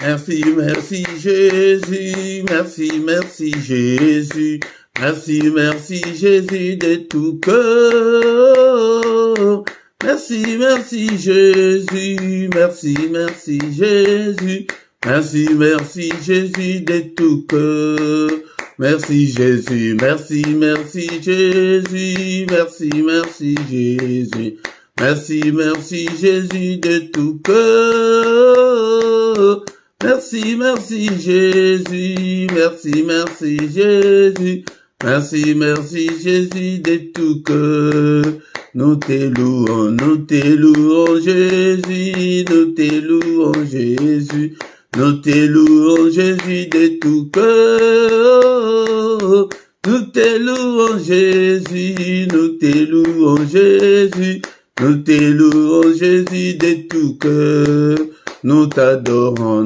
Merci, merci Jésus, merci, merci Jésus, merci, merci Jésus de tout cœur. Merci, merci Jésus, merci, merci Jésus, merci, merci Jésus de tout cœur. Merci Jésus, merci, merci Jésus, merci, merci Jésus, merci, merci Jésus de tout cœur. Merci, merci Jésus, merci, merci Jésus, merci, merci Jésus de tout cœur. Nous te louons Jésus, nous te louons Jésus, nous te louons Jésus de tout cœur. Nous te louons Jésus, nous te louons Jésus, nous te louons Jésus de tout cœur. Nous t'adorons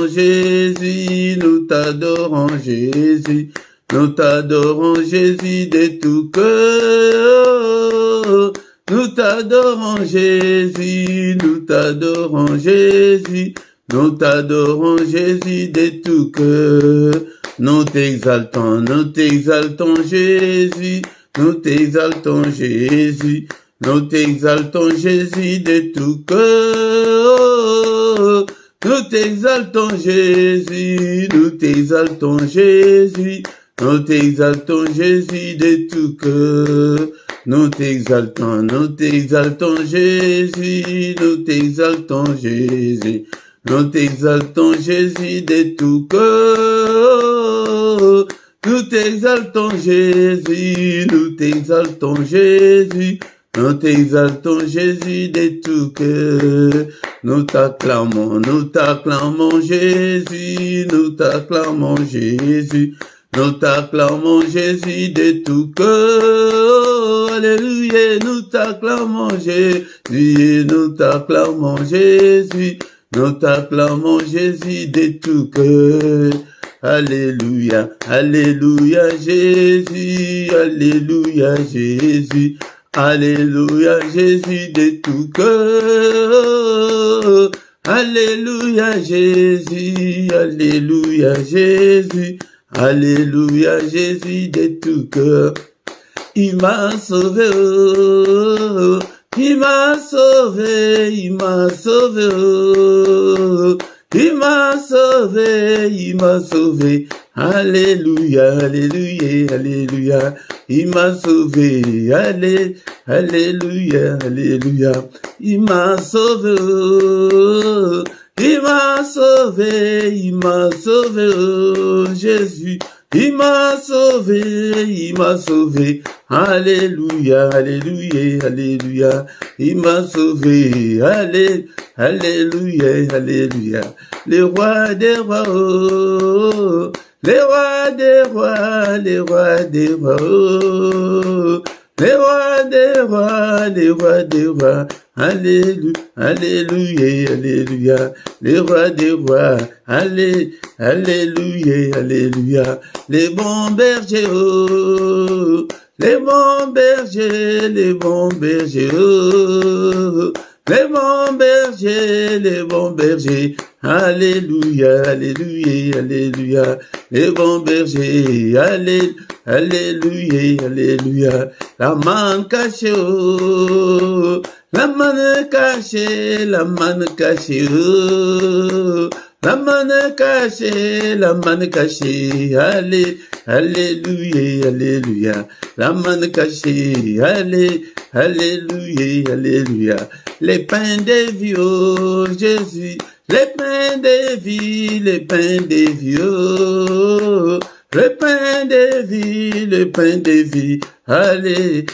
Jésus, nous t'adorons Jésus, nous t'adorons Jésus de tout cœur. Nous t'adorons Jésus, nous t'adorons Jésus, nous t'adorons Jésus de tout cœur. Nous t'exaltons Jésus, nous t'exaltons Jésus, nous t'exaltons Jésus de tout cœur. Nous t'exaltons Jésus, nous t'exaltons Jésus, nous t'exaltons Jésus de tout cœur. Nous t'exaltons Jésus, nous t'exaltons Jésus, nous t'exaltons Jésus de tout cœur. Nous t'exaltons Jésus, nous t'exaltons Jésus, nous t'exaltons Jésus de tout cœur. Nous t'acclamons Jésus, nous t'acclamons Jésus, nous t'acclamons Jésus de tout cœur. Alléluia, nous t'acclamons Jésus, nous t'acclamons Jésus, nous t'acclamons Jésus de tout cœur. Alléluia, alléluia Jésus, alléluia Jésus, alléluia Jésus de tout cœur. Alléluia Jésus, alléluia Jésus, alléluia Jésus de tout cœur. Il m'a sauvé, oh, il m'a sauvé, il m'a sauvé, oh, il m'a sauvé, il m'a sauvé. Alléluia, alléluia, alléluia. Il m'a sauvé, alléluia, alléluia. Il m'a sauvé, oh, il m'a sauvé, il m'a sauvé, oh, Jésus. Il m'a sauvé, il m'a sauvé. Alléluia, alléluia, alléluia. Il m'a sauvé, alléluia, alléluia. Les rois des rois, oh, les rois des rois, les rois des rois, oh, les rois des rois, les rois des rois. Alléluia, alléluia, alléluia. Les rois des rois, alléluia, alléluia. Les bons bergers, oh, les bons bergers, les bons bergers, oh, les bons bergers, les bons bergers. Alléluia, alléluia, alléluia. Les bons bergers, alléluia, alléluia. La main cachée, oh, la main cachée, la main cachée, oh, la main cachée, la main cachée. Alléluia, alléluia. La main cachée, alléluia, alléluia. Les pains des vieux, Jésus. Les pains des vies, les pains des vieux, le pain des vies, le pain des vies. Alléluia,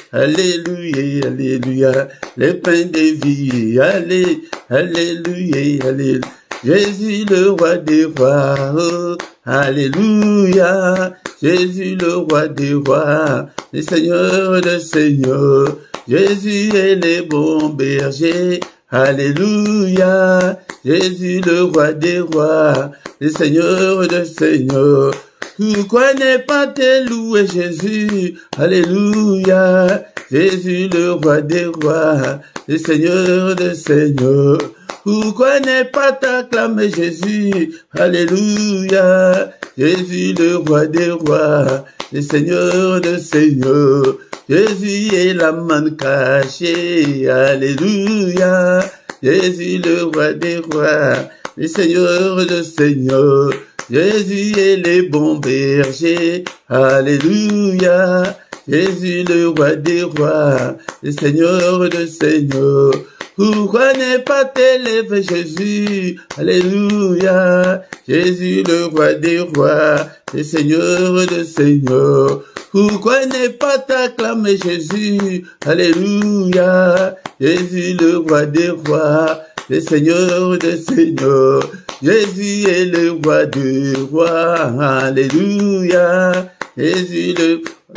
alléluia. Le pain des vies, alléluia, alléluia. Jésus le roi des rois, oh, alléluia. Jésus le roi des rois, le Seigneur des seigneurs. Jésus est le bon berger. Alléluia, Jésus le roi des rois, le Seigneur des seigneurs. Pourquoi ne pas te louer Jésus? Alléluia, Jésus le roi des rois, le Seigneur des seigneurs. Pourquoi ne pas t'acclamer Jésus? Alléluia. Jésus le roi des rois, le Seigneur des seigneurs. Jésus est la manne cachée. Alléluia. Jésus le roi des rois, le Seigneur des seigneurs. Jésus est le bon berger. Alléluia. Jésus le roi des rois, le Seigneur des seigneurs. Pourquoi ne pas t'élever Jésus? Alléluia. Jésus le roi des rois, le Seigneur des seigneurs. Pourquoi ne pas t'acclamer Jésus? Alléluia. Jésus le roi des rois, le Seigneur des seigneurs. Jésus est le roi des rois. Alléluia. Jésus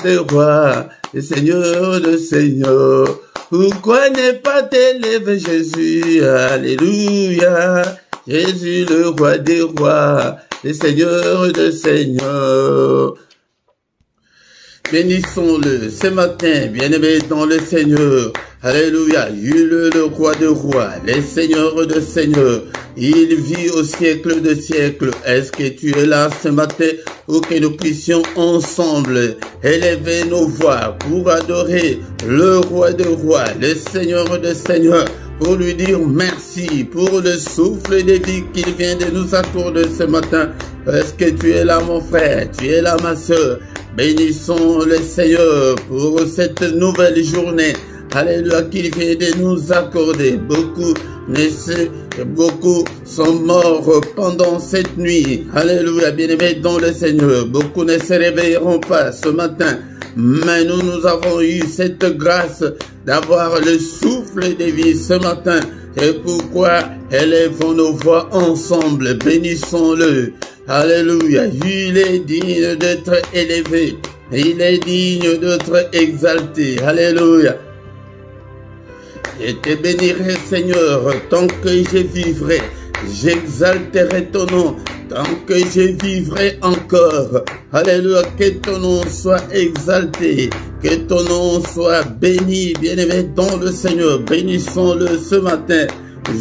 le roi, le Seigneur des seigneurs. Pourquoi ne pas t'élever Jésus? Alléluia. Jésus le roi des rois, le Seigneur des seigneurs. Bénissons-le ce matin, bien-aimé dans le Seigneur. Alléluia. Il est le roi des rois, le Seigneur des seigneurs. Il vit au siècle de siècles. Est-ce que tu es là ce matin pour que nous puissions ensemble élever nos voix pour adorer le roi des rois, le Seigneur des seigneurs, pour lui dire merci pour le souffle de vie qu'il vient de nous accorder ce matin. Est-ce que tu es là mon frère, tu es là ma soeur? Bénissons le Seigneur pour cette nouvelle journée. Alléluia, qu'il vient de nous accorder. Beaucoup sont morts pendant cette nuit. Alléluia, bien-aimés dans le Seigneur. Beaucoup ne se réveilleront pas ce matin. Mais nous avons eu cette grâce d'avoir le souffle de vie ce matin. C'est pourquoi élevons nos voix ensemble. Bénissons-le. Alléluia. Il est digne d'être élevé. Il est digne d'être exalté. Alléluia. Je te bénirai, Seigneur, tant que je vivrai. J'exalterai ton nom tant que je vivrai encore. Alléluia, que ton nom soit exalté, que ton nom soit béni, bien-aimé dans le Seigneur. Bénissons-le ce matin.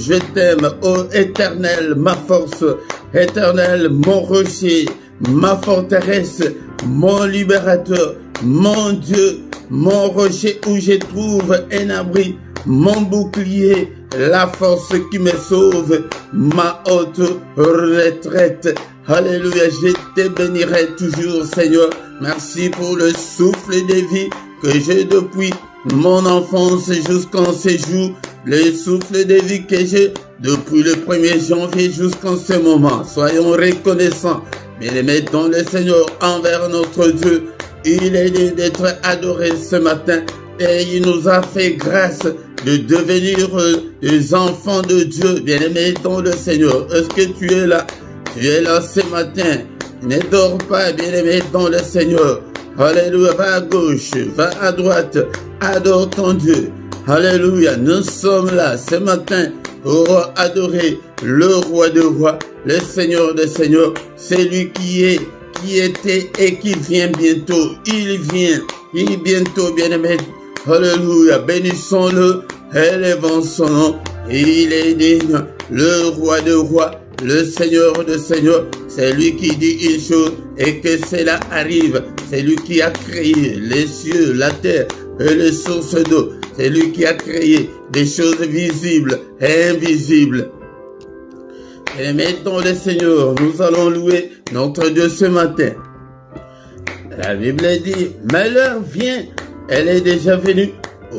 Je t'aime, ô Éternel, ma force, Éternel, mon rocher, ma forteresse, mon libérateur, mon Dieu, mon rocher où je trouve un abri, mon bouclier, la force qui me sauve, ma haute retraite. Alléluia, je te bénirai toujours, Seigneur. Merci pour le souffle de vie que j'ai depuis mon enfance jusqu'en ce jour. Le souffle de vie que j'ai depuis le 1er janvier jusqu'en ce moment. Soyons reconnaissants, bien-aimés dans le Seigneur, envers notre Dieu. Il est digne d'être adoré ce matin et il nous a fait grâce de devenir des enfants de Dieu, bien-aimés dans le Seigneur. Est-ce que tu es là? Tu es là ce matin. Ne dors pas, bien-aimé dans le Seigneur. Alléluia, va à gauche, va à droite, adore ton Dieu. Alléluia, nous sommes là ce matin pour adorer le roi des rois, le Seigneur des seigneurs, celui qui est, qui était et qui vient bientôt. Il vient bientôt, bien-aimé. Alléluia, bénissons-le, élevons son nom. Il est digne, le roi des rois, le Seigneur des seigneurs. C'est lui qui dit une chose et que cela arrive. C'est lui qui a créé les cieux, la terre et les sources d'eau. C'est lui qui a créé des choses visibles et invisibles. Et mettons le Seigneur, nous allons louer notre Dieu ce matin. La Bible dit, mais l'heure vient, elle est déjà venue,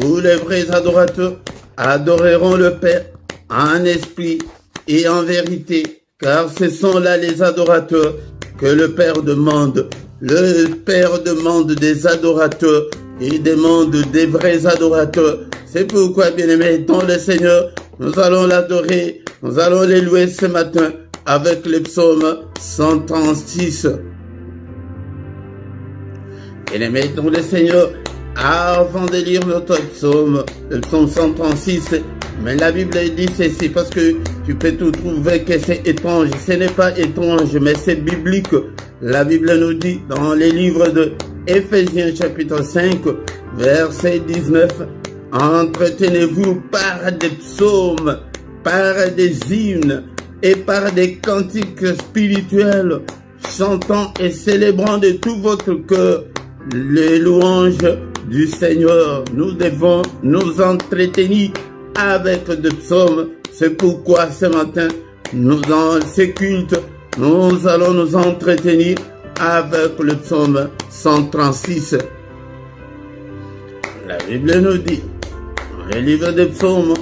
où les vrais adorateurs adoreront le Père en esprit et en vérité, car ce sont là les adorateurs que le Père demande. Le Père demande des adorateurs. Il demande des vrais adorateurs. C'est pourquoi, bien-aimés, dans le Seigneur, nous allons l'adorer, nous allons les louer ce matin avec le psaume 136. Bien-aimés, dans le Seigneur, avant de lire notre psaume, le psaume 136, mais la Bible dit ceci, parce que tu peux tout trouver que c'est étrange. Ce n'est pas étrange, mais c'est biblique. La Bible nous dit dans les livres de Éphésiens chapitre 5, verset 19, entretenez-vous par des psaumes par des hymnes et par des cantiques spirituels, chantant et célébrant de tout votre cœur les louanges du Seigneur. Nous devons nous entretenir avec des psaumes. C'est pourquoi ce matin, dans ces cultes, nous allons nous entretenir avec le psaume 136. La Bible nous dit, dans le livre des psaumes,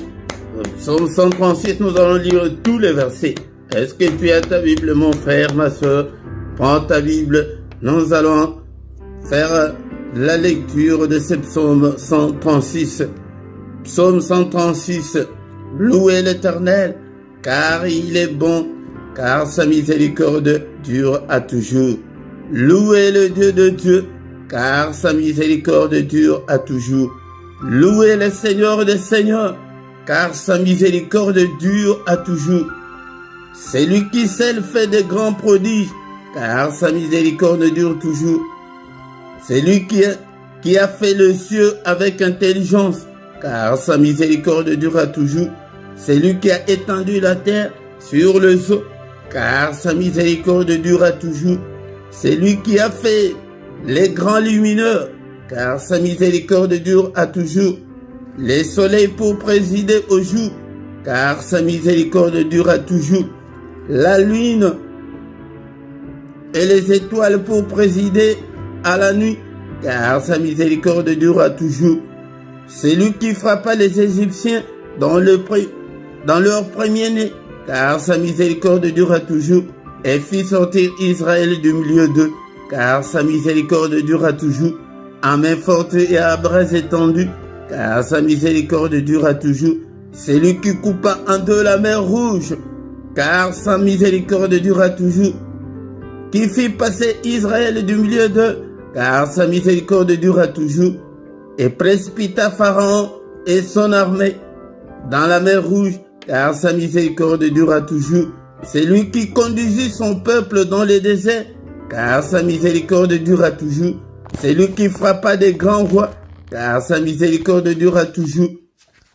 le psaume 136, nous allons lire tous les versets. Est-ce que tu as ta Bible, mon frère, ma soeur? Prends ta Bible, nous allons faire la lecture de ce psaume 136. Psaume 136, louez l'Éternel, car il est bon, car sa miséricorde dure à toujours. Louez le Dieu de Dieu, car sa miséricorde dure à toujours. Louez le Seigneur des Seigneurs, car sa miséricorde dure à toujours. C'est lui qui seul fait de grands prodiges, car sa miséricorde dure toujours. C'est lui qui a fait le ciel avec intelligence, car sa miséricorde durera toujours. C'est lui qui a étendu la terre sur les eaux, car sa miséricorde durera toujours. C'est lui qui a fait les grands lumineux, car sa miséricorde dure à toujours. Les soleils pour présider au jour, car sa miséricorde durera toujours. La lune et les étoiles pour présider à la nuit, car sa miséricorde durera toujours. C'est lui qui frappa les Égyptiens dans leur premier-né, car sa miséricorde durera toujours, et fit sortir Israël du milieu d'eux, car sa miséricorde durera toujours, à main forte et à bras étendus, car sa miséricorde durera toujours. C'est lui qui coupa en deux la mer Rouge, car sa miséricorde durera toujours, qui fit passer Israël du milieu d'eux, car sa miséricorde durera toujours, et précipita Pharaon et son armée dans la mer Rouge, car sa miséricorde durera toujours. C'est lui qui conduisit son peuple dans les déserts, car sa miséricorde durera toujours. C'est lui qui frappa des grands rois, car sa miséricorde durera toujours.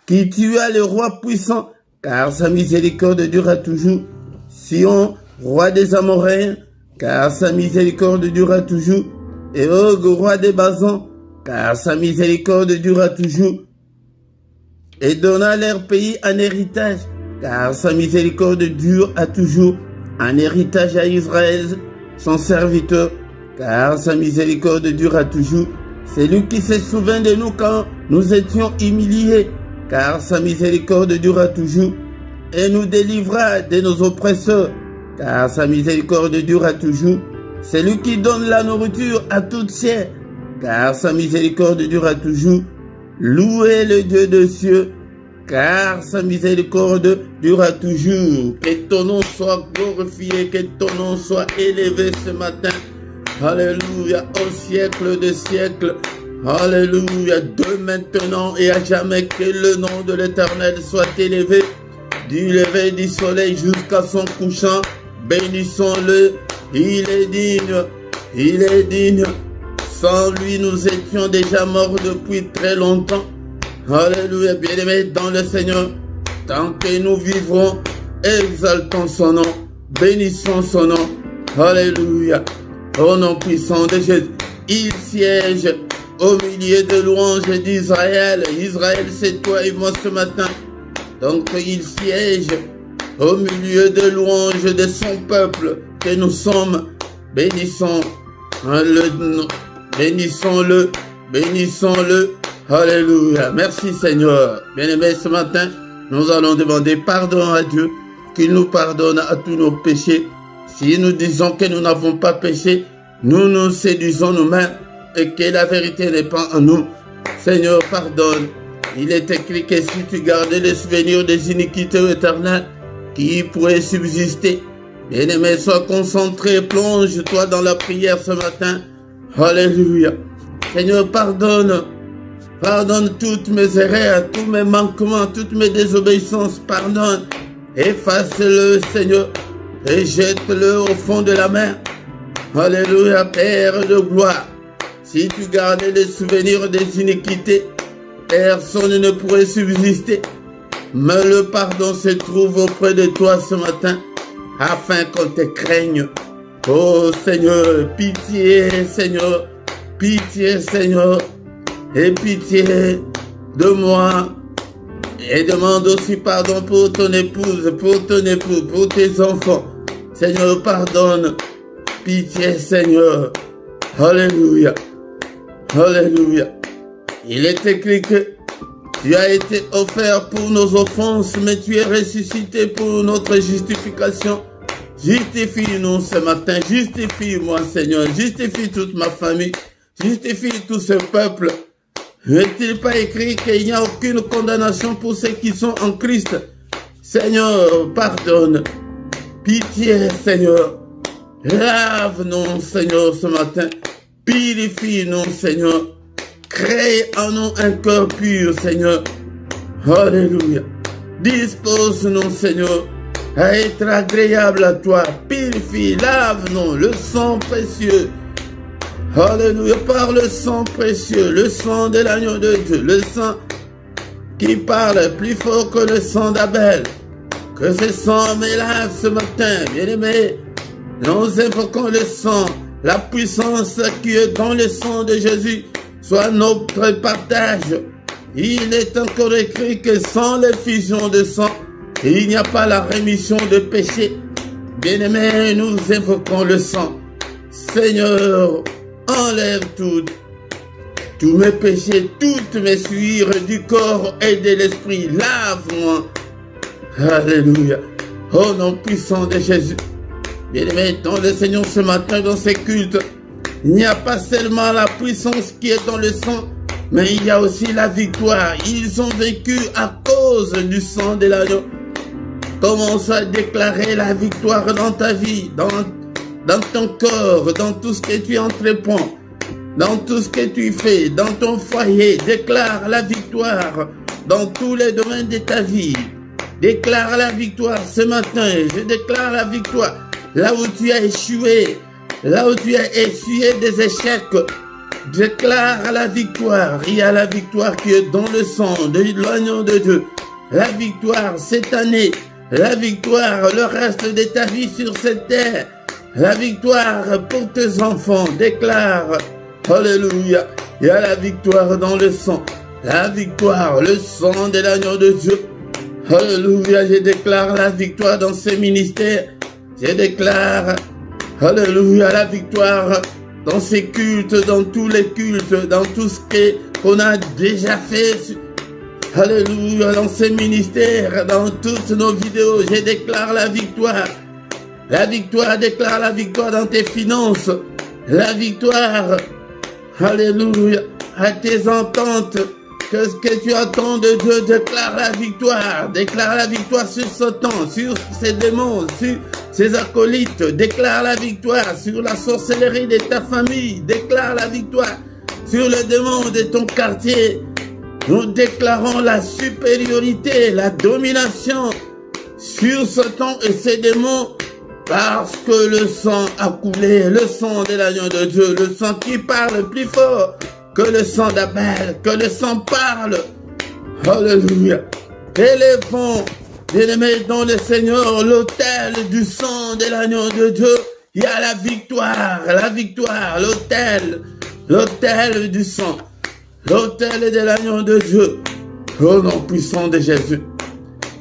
Qui tua le roi puissant, car sa miséricorde durera toujours. Sion, roi des Amoréens, car sa miséricorde durera toujours. Et Og, roi des Basans, car sa miséricorde durera toujours. Et donna leur pays en héritage, car sa miséricorde dure à toujours, un héritage à Israël, son serviteur, car sa miséricorde dure à toujours. C'est lui qui se souvint de nous quand nous étions humiliés, car sa miséricorde dure à toujours, et nous délivra de nos oppresseurs, car sa miséricorde dure à toujours. C'est lui qui donne la nourriture à toute chair, car sa miséricorde dure à toujours. Louez le Dieu des cieux, car sa miséricorde durera toujours. Que ton nom soit glorifié, que ton nom soit élevé ce matin. Alléluia, au siècle des siècles. Alléluia, de maintenant et à jamais, que le nom de l'Éternel soit élevé. Du lever du soleil jusqu'à son couchant, bénissons-le. Il est digne, il est digne. Sans lui, nous étions déjà morts depuis très longtemps. Alléluia, bien-aimés dans le Seigneur, tant que nous vivrons, exaltons son nom, bénissons son nom. Alléluia, au nom puissant de Jésus. Il siège au milieu de louanges d'Israël. Israël, c'est toi et moi ce matin. Donc il siège au milieu de louanges de son peuple que nous sommes. Bénissons-le, bénissons-le, bénissons-le. Alléluia. Merci Seigneur. Bien-aimés, ce matin, nous allons demander pardon à Dieu, qu'il nous pardonne à tous nos péchés. Si nous disons que nous n'avons pas péché, nous nous séduisons nous-mêmes et que la vérité n'est pas en nous. Seigneur, pardonne. Il est écrit que si tu gardais les souvenirs des iniquités éternelles qui pourraient subsister, bien-aimé, sois concentré, plonge-toi dans la prière ce matin. Alléluia. Seigneur, pardonne. Pardonne toutes mes erreurs, tous mes manquements, toutes mes désobéissances. Pardonne. Efface-le, Seigneur, et jette-le au fond de la mer. Alléluia, Père de gloire. Si tu gardais les souvenirs des iniquités, personne ne pourrait subsister. Mais le pardon se trouve auprès de toi ce matin, afin qu'on te craigne. Oh Seigneur, pitié Seigneur, pitié Seigneur, et pitié de moi. Et demande aussi pardon pour ton épouse, pour ton époux, pour tes enfants. Seigneur, pardonne. Pitié Seigneur. Alléluia. Alléluia. Il est écrit que tu as été offert pour nos offenses, mais tu es ressuscité pour notre justification. Justifie-nous ce matin, justifie-moi Seigneur, justifie toute ma famille, justifie tout ce peuple. N'est-il pas écrit qu'il n'y a aucune condamnation pour ceux qui sont en Christ? Seigneur, pardonne, pitié Seigneur, lave-nous Seigneur ce matin, purifie-nous Seigneur, crée en nous un cœur pur Seigneur. Alléluia. Dispose-nous Seigneur à être agréable à toi. Purifie, lave-nous, le sang précieux. Alléluia, par le sang précieux, le sang de l'agneau de Dieu, le sang qui parle plus fort que le sang d'Abel. Que ce sang me lave ce matin, bien-aimé. Nous invoquons le sang, la puissance qui est dans le sang de Jésus, soit notre partage. Il est encore écrit que sans l'effusion de sang, il n'y a pas la rémission de péché. Bien-aimés, nous invoquons le sang. Seigneur, enlève tous mes péchés, toutes mes souillures du corps et de l'esprit. Lave-moi. Alléluia. Au nom puissant de Jésus. Bien-aimés, dans le Seigneur ce matin, dans ces cultes, il n'y a pas seulement la puissance qui est dans le sang, mais il y a aussi la victoire. Ils ont vécu à cause du sang de l'agneau. Commence à déclarer la victoire dans ta vie, dans ton corps, dans tout ce que tu entreprends, dans tout ce que tu fais, dans ton foyer. Déclare la victoire dans tous les domaines de ta vie. Déclare la victoire ce matin. Je déclare la victoire là où tu as échoué, là où tu as essuyé des échecs. Déclare la victoire. Il y a la victoire qui est dans le sang de l'agneau de Dieu. La victoire cette année. La victoire, le reste de ta vie sur cette terre. La victoire pour tes enfants. Déclare. Alléluia. Il y a la victoire dans le sang. La victoire, le sang de l'agneau de Dieu. Alléluia. Je déclare la victoire dans ces ministères. Je déclare. Alléluia. La victoire dans ces cultes, dans tous les cultes, dans tout ce qu'on a déjà fait. Alléluia, dans ces ministères, dans toutes nos vidéos, je déclare la victoire. La victoire, déclare la victoire dans tes finances. La victoire, alléluia, à tes ententes. Qu'est-ce que tu attends de Dieu? Déclare la victoire. Déclare la victoire sur Satan, sur ses démons, sur ses acolytes. Déclare la victoire sur la sorcellerie de ta famille. Déclare la victoire sur le démon de ton quartier. Nous déclarons la supériorité, la domination sur Satan et ses démons parce que le sang a coulé, le sang de l'agneau de Dieu, le sang qui parle plus fort que le sang d'Abel, que le sang parle. Alléluia. Élevons, bien-aimés dans le Seigneur, l'autel du sang de l'agneau de Dieu. Il y a la victoire, l'autel du sang. L'autel de l'agneau de Dieu, au nom puissant de Jésus.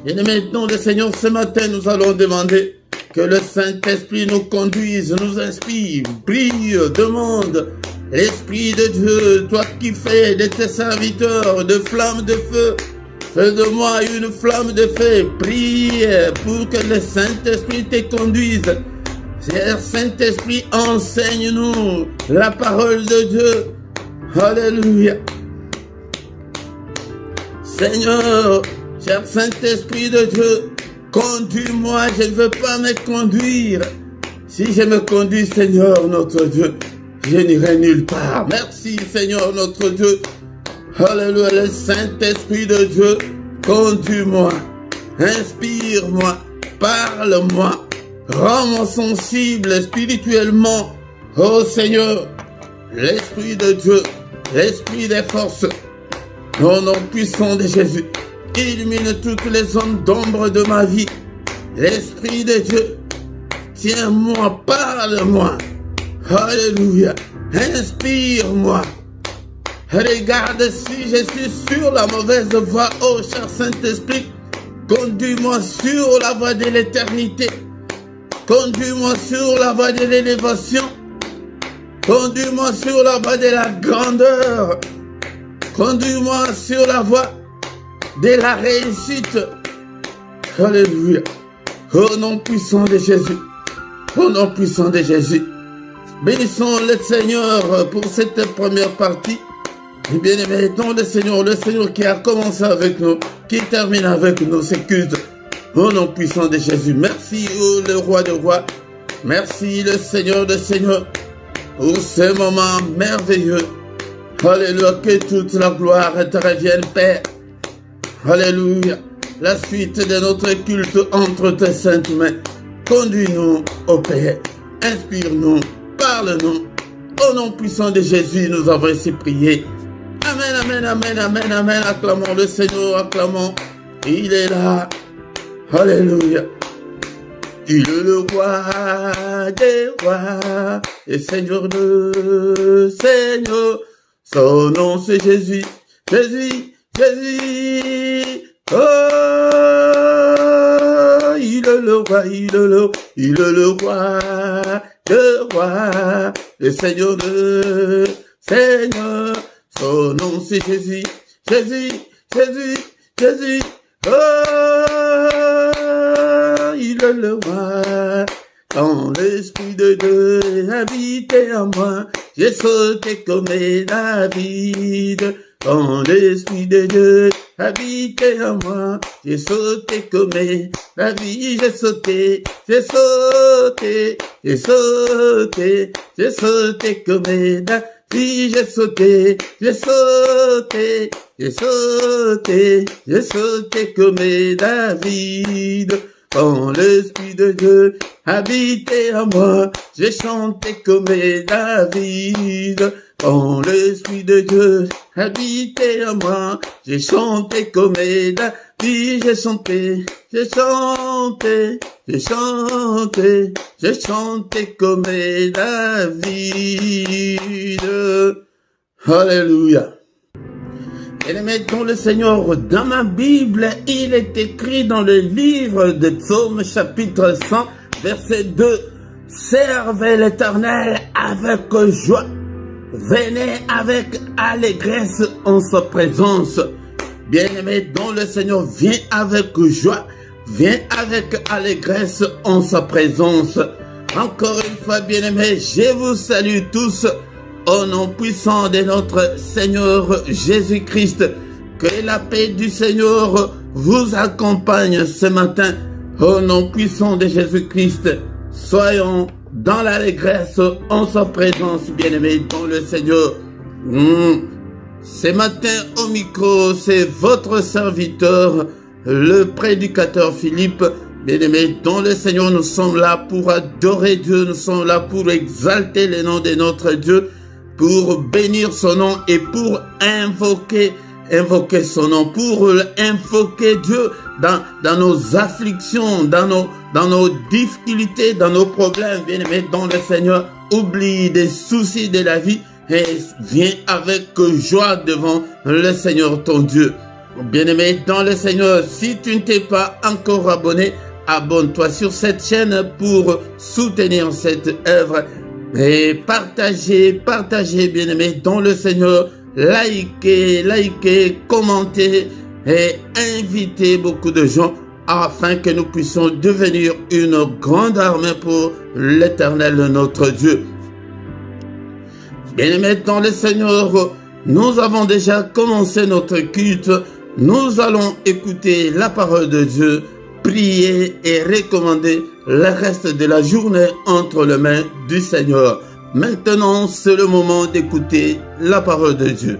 Et maintenant, le Seigneur, ce matin, nous allons demander que le Saint-Esprit nous conduise, nous inspire, prie, demande l'Esprit de Dieu, toi qui fais de tes serviteurs de flammes de feu, fais de moi une flamme de feu, prie pour que le Saint-Esprit te conduise. Cher Saint-Esprit, enseigne-nous la parole de Dieu. Alléluia. Seigneur, cher Saint-Esprit de Dieu, conduis-moi, je ne veux pas me conduire. Si je me conduis, Seigneur, notre Dieu, je n'irai nulle part. Merci, Seigneur, notre Dieu. Alléluia, le Saint-Esprit de Dieu, conduis-moi, inspire-moi, parle-moi, rends-moi sensible spirituellement. Oh Seigneur, l'Esprit de Dieu, l'Esprit des forces, au nom puissant de Jésus, illumine toutes les zones d'ombre de ma vie. L'Esprit de Dieu, tiens-moi, parle-moi. Alléluia. Inspire-moi. Regarde si je suis sur la mauvaise voie, ô cher Saint-Esprit. Conduis-moi sur la voie de l'éternité. Conduis-moi sur la voie de l'élévation. Conduis-moi sur la voie de la grandeur. Conduis-moi sur la voie de la réussite. Alléluia. Au nom puissant de Jésus. Au nom puissant de Jésus. Bénissons le Seigneur pour cette première partie. Et bien aimé, dans le Seigneur qui a commencé avec nous, qui termine avec nous, c'est culte. Au nom puissant de Jésus. Merci, le roi des rois. Merci, le Seigneur des seigneurs, pour ce moment merveilleux. Alléluia, que toute la gloire te revienne, Père. Alléluia. La suite de notre culte entre tes saintes mains. Conduis-nous, ô Père. Inspire-nous, parle-nous. Au nom puissant de Jésus, nous avons ainsi prié. Amen, amen, amen, amen, amen. Acclamons le Seigneur, acclamons. Il est là. Alléluia. Il est le roi des rois et Seigneur de Seigneur. Son nom c'est Jésus, Jésus, Jésus. Oh, il est le roi, il est le roi des rois et Seigneur de Seigneur. Son nom c'est Jésus, Jésus, Jésus, Jésus. Oh, il est le roi. Quand l'Esprit de Dieu habitait en moi, j'ai sauté comme David. Quand l'Esprit de Dieu habitait en moi, j'ai sauté comme David. J'ai sauté, j'ai sauté, j'ai sauté, j'ai sauté comme David. J'ai sauté, j'ai sauté, j'ai sauté, j'ai sauté comme David. Quand l'Esprit de Dieu habitait en moi, j'ai chanté comme David. Quand l'Esprit de Dieu habitait en moi, j'ai chanté comme David. J'ai chanté, j'ai chanté, j'ai chanté, j'ai chanté comme David. Alléluia. Et mettons le Seigneur dans ma Bible, il est écrit dans le livre de Psaume chapitre 100, verset 2. Servez l'Éternel avec joie. Venez avec allégresse en sa présence. Bien-aimé, dont le Seigneur vient avec joie, vient avec allégresse en sa présence. Encore une fois, bien-aimé, je vous salue tous au nom puissant de notre Seigneur Jésus-Christ. Que la paix du Seigneur vous accompagne ce matin. Au nom puissant de Jésus-Christ, soyons dans l'allégresse en sa présence, bien-aimé, dans le Seigneur. Ce matin au micro, c'est votre serviteur, le prédicateur Philippe. Bien-aimé, dans le Seigneur, nous sommes là pour adorer Dieu, nous sommes là pour exalter le nom de notre Dieu, pour bénir son nom et pour invoquer son nom, pour invoquer Dieu dans nos afflictions, dans nos difficultés, dans nos problèmes. Bien-aimé, dans le Seigneur, oublie des soucis de la vie et viens avec joie devant le Seigneur ton Dieu. Bien-aimé, dans le Seigneur, si tu ne t'es pas encore abonné, abonne-toi sur cette chaîne pour soutenir cette œuvre. Et partagez, bien-aimé, dans le Seigneur. Likez, commentez et invitez beaucoup de gens afin que nous puissions devenir une grande armée pour l'Éternel, notre Dieu. Bien-aimé, dans le Seigneur, nous avons déjà commencé notre culte. Nous allons écouter la parole de Dieu, prier et recommander le reste de la journée entre les mains du Seigneur. Maintenant, c'est le moment d'écouter la parole de Dieu.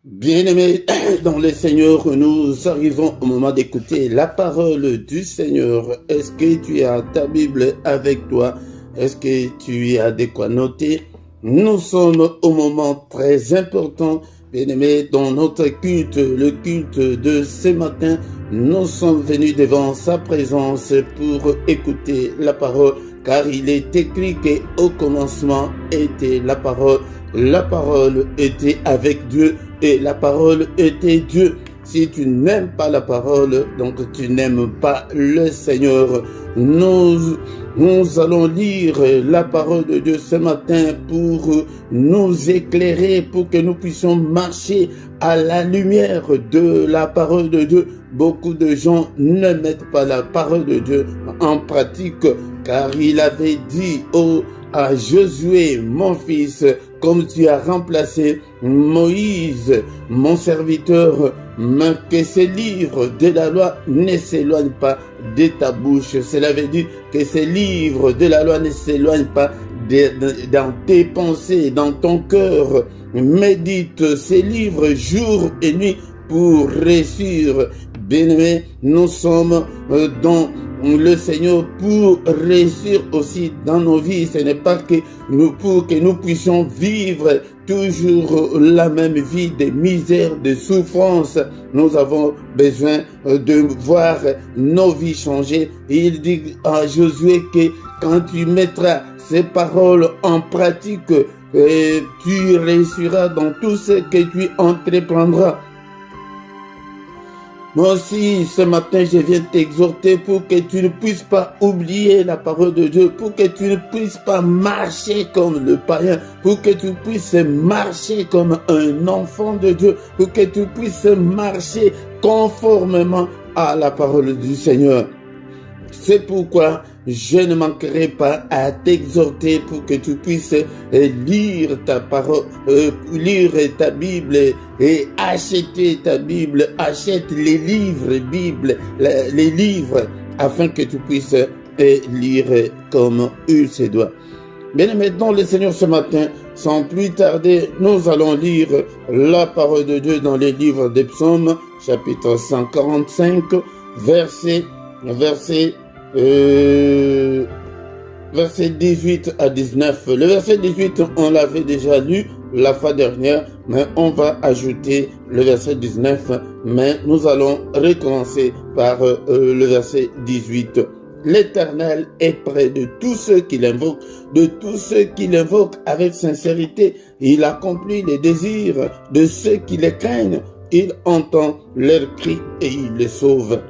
Bien-aimés dans le Seigneur, nous arrivons au moment d'écouter la parole du Seigneur. Est-ce que tu as ta Bible avec toi? Est-ce que tu as de quoi noter? Nous sommes au moment très important Bien-aimés, dans notre culte, le culte de ce matin, nous sommes venus devant sa présence pour écouter la parole, car il est écrit qu'au commencement était la parole était avec Dieu et la parole était Dieu. Si tu n'aimes pas la parole, donc tu n'aimes pas le Seigneur. Nous allons lire la parole de Dieu ce matin pour nous éclairer, pour que nous puissions marcher à la lumière de la parole de Dieu. Beaucoup de gens ne mettent pas la parole de Dieu en pratique, car il avait dit à Josué, mon fils, comme tu as remplacé Moïse, mon serviteur, mais que ces livres de la loi ne s'éloignent pas de ta bouche. Cela veut dire que ces livres de la loi ne s'éloignent pas dans tes pensées, dans ton cœur. Médite ces livres jour et nuit pour réussir. Bien-aimés, nous sommes dans le Seigneur pour réussir aussi dans nos vies. Ce n'est pas que pour que nous puissions vivre toujours la même vie de misère, de souffrance. Nous avons besoin de voir nos vies changer. Il dit à Josué que quand tu mettras ces paroles en pratique, tu réussiras dans tout ce que tu entreprendras. Moi aussi, ce matin, je viens t'exhorter pour que tu ne puisses pas oublier la parole de Dieu, pour que tu ne puisses pas marcher comme le païen, pour que tu puisses marcher comme un enfant de Dieu, pour que tu puisses marcher conformément à la parole du Seigneur. C'est pourquoi je ne manquerai pas à t'exhorter pour que tu puisses lire ta parole, lire ta Bible et acheter ta Bible, achète les livres Bible, les livres, afin que tu puisses lire comme il se doit. Bien, maintenant le Seigneur ce matin, sans plus tarder, nous allons lire la parole de Dieu dans les livres des Psaumes, chapitre 145, verset 18 à 19. Le verset 18, on l'avait déjà lu la fois dernière, mais on va ajouter le verset 19, mais nous allons recommencer par le verset 18. L'Éternel est près de tous ceux qui l'invoquent, de tous ceux qui l'invoquent avec sincérité. Il accomplit les désirs de ceux qui les craignent. Il entend leurs cris et il les sauve.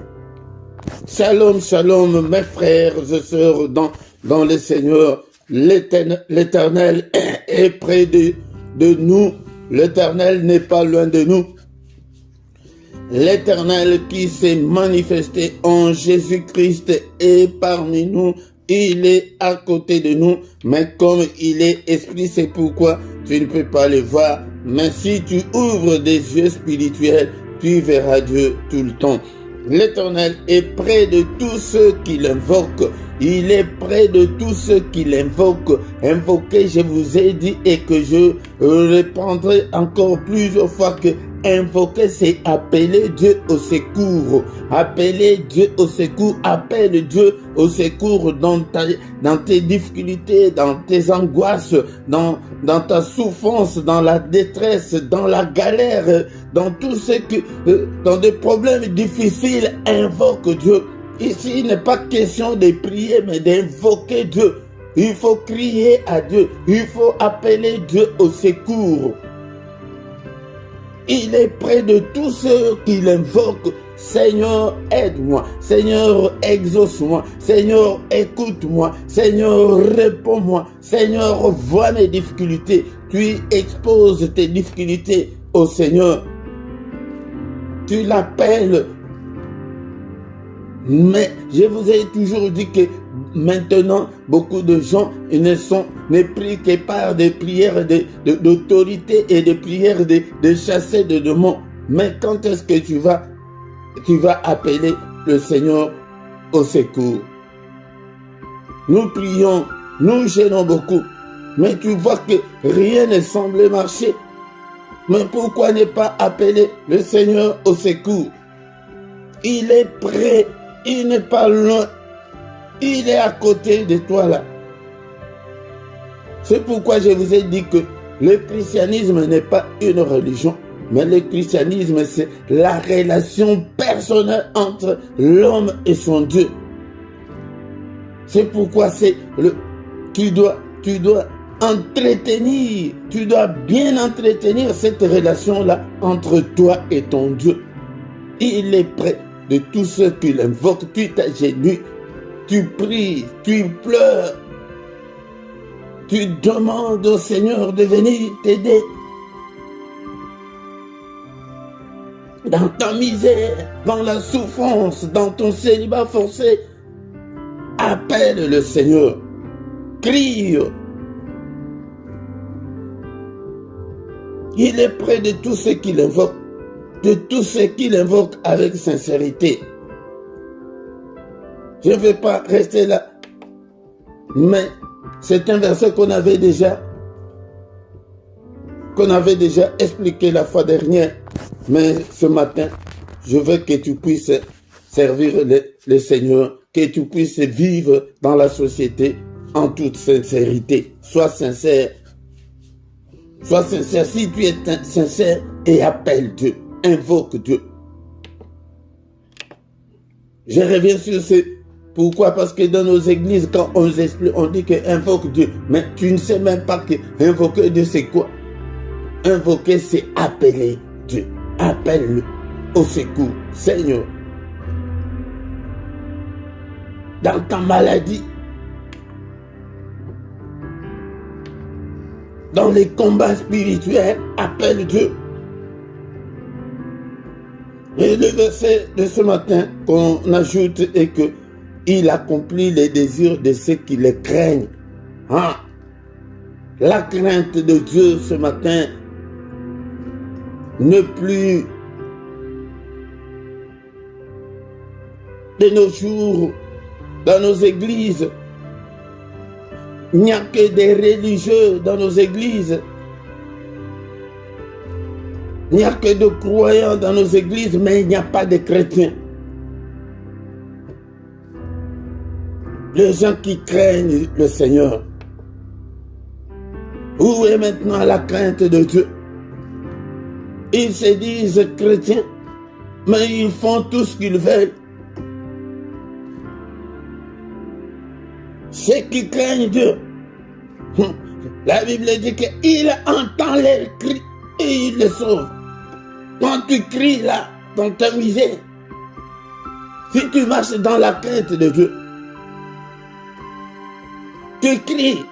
Shalom, shalom, mes frères et sœurs dans le Seigneur. L'Éternel est près de nous. L'Éternel n'est pas loin de nous. L'Éternel qui s'est manifesté en Jésus-Christ est parmi nous. Il est à côté de nous. Mais comme il est esprit, c'est pourquoi tu ne peux pas le voir. Mais si tu ouvres des yeux spirituels, tu verras Dieu tout le temps. L'Éternel est près de tous ceux qui l'invoquent. Il est près de tous ceux qui l'invoquent. Invoquer, je vous ai dit, et que je répondrai encore plusieurs fois que invoquer, c'est appeler Dieu au secours. Appeler Dieu au secours. Appelle Dieu au secours dans tes difficultés, dans tes angoisses, dans ta souffrance, dans la détresse, dans la galère, dans tout ce que, dans des problèmes difficiles. Invoque Dieu. Ici, il n'est pas question de prier, mais d'invoquer Dieu. Il faut crier à Dieu. Il faut appeler Dieu au secours. Il est près de tous ceux qui l'invoquent. Seigneur, aide-moi. Seigneur, exauce-moi. Seigneur, écoute-moi. Seigneur, réponds-moi. Seigneur, vois mes difficultés. Tu exposes tes difficultés au Seigneur. Tu l'appelles. Mais je vous ai toujours dit que maintenant, beaucoup de gens ne prient que par des prières d'autorité et des prières de chasser des démons. Mais quand est-ce que tu vas appeler le Seigneur au secours? Nous prions, nous gênons beaucoup, mais tu vois que rien ne semble marcher. Mais pourquoi ne pas appeler le Seigneur au secours? Il est prêt. Il n'est pas loin. Il est à côté de toi là. C'est pourquoi je vous ai dit que le christianisme n'est pas une religion. Mais le christianisme, c'est la relation personnelle entre l'homme et son Dieu. C'est pourquoi tu dois entretenir, tu dois bien entretenir cette relation-là entre toi et ton Dieu. Il est près de tous ceux qui l'invoquent. Tu t'agenouilles, tu pries, tu pleures, tu demandes au Seigneur de venir t'aider. Dans ta misère, dans la souffrance, dans ton célibat forcé, appelle le Seigneur, crie. Il est près de tous ceux qui l'invoquent, de tous ceux qui l'invoquent avec sincérité. Je ne vais pas rester là, mais c'est un verset qu'on avait déjà expliqué la fois dernière. Mais ce matin, je veux que tu puisses servir le Seigneur, que tu puisses vivre dans la société en toute sincérité. Sois sincère. Sois sincère. Si tu es sincère, et appelle Dieu, invoque Dieu. Je reviens sur ce. Pourquoi? Parce que dans nos églises, quand on dit que invoque Dieu, mais tu ne sais même pas que invoquer Dieu, c'est quoi? Invoquer, c'est appeler Dieu. Appelle-le au secours, Seigneur. Dans ta maladie, dans les combats spirituels, appelle Dieu. Et le verset de ce matin qu'on ajoute est que il accomplit les désirs de ceux qui le craignent. Ah, la crainte de Dieu ce matin ne plus de nos jours dans nos églises. Il n'y a que des religieux dans nos églises. Il n'y a que de croyants dans nos églises, mais il n'y a pas de chrétiens. Les gens qui craignent le Seigneur. Où est maintenant la crainte de Dieu? Ils se disent chrétiens, mais ils font tout ce qu'ils veulent. Ceux qui craignent Dieu, la Bible dit qu'il entend leurs cris et il les sauve. Quand tu cries là, dans ta misère, si tu marches dans la crainte de Dieu, tu cries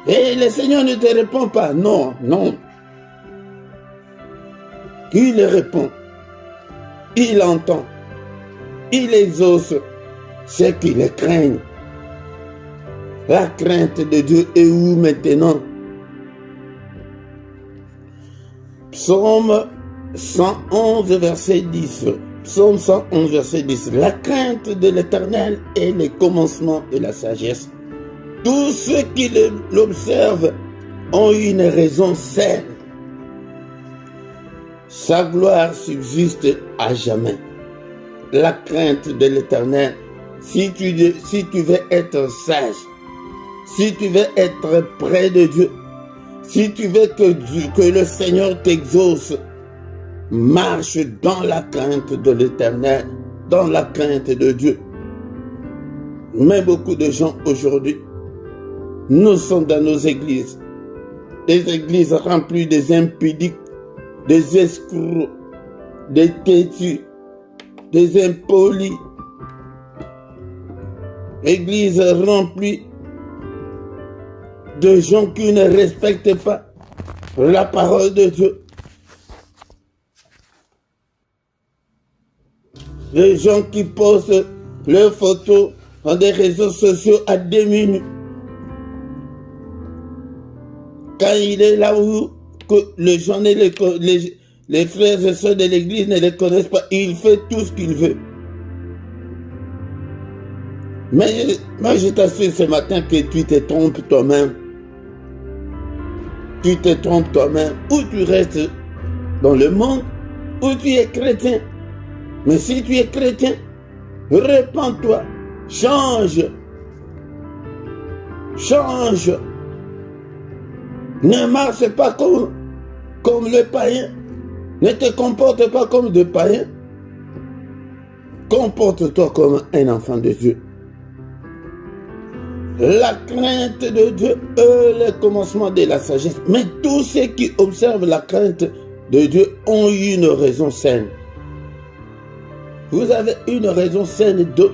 et le Seigneur ne te répond pas. Non, non. Il répond, il entend, il exauce ceux qui le craignent. La crainte de Dieu est où maintenant? Psaume 111, verset 10. Psaume 111, verset 10. La crainte de l'Éternel est le commencement de la sagesse. Tous ceux qui l'observent ont une raison saine. Sa gloire subsiste à jamais. La crainte de l'Éternel, si tu veux être sage, si tu veux être près de Dieu, si tu veux que le Seigneur t'exauce, marche dans la crainte de l'Éternel, dans la crainte de Dieu. Mais beaucoup de gens aujourd'hui, nous sommes dans nos églises, des églises remplies des impudiques, des escrocs, des têtus, des impolis, églises remplies de gens qui ne respectent pas la parole de Dieu. Les gens qui postent leurs photos dans des réseaux sociaux à 2 minutes. Quand il est là où que les gens, les frères et sœurs de l'église ne les connaissent pas, il fait tout ce qu'il veut. Mais moi je t'assure ce matin que tu te trompes toi-même. Tu te trompes toi-même. Ou tu restes dans le monde, ou tu es chrétien. Mais si tu es chrétien, repens-toi, change. Change. Ne marche pas comme le païen. Ne te comporte pas comme de païens. Comporte-toi comme un enfant de Dieu. La crainte de Dieu est le commencement de la sagesse. Mais tous ceux qui observent la crainte de Dieu ont eu une raison saine. Vous avez une raison saine de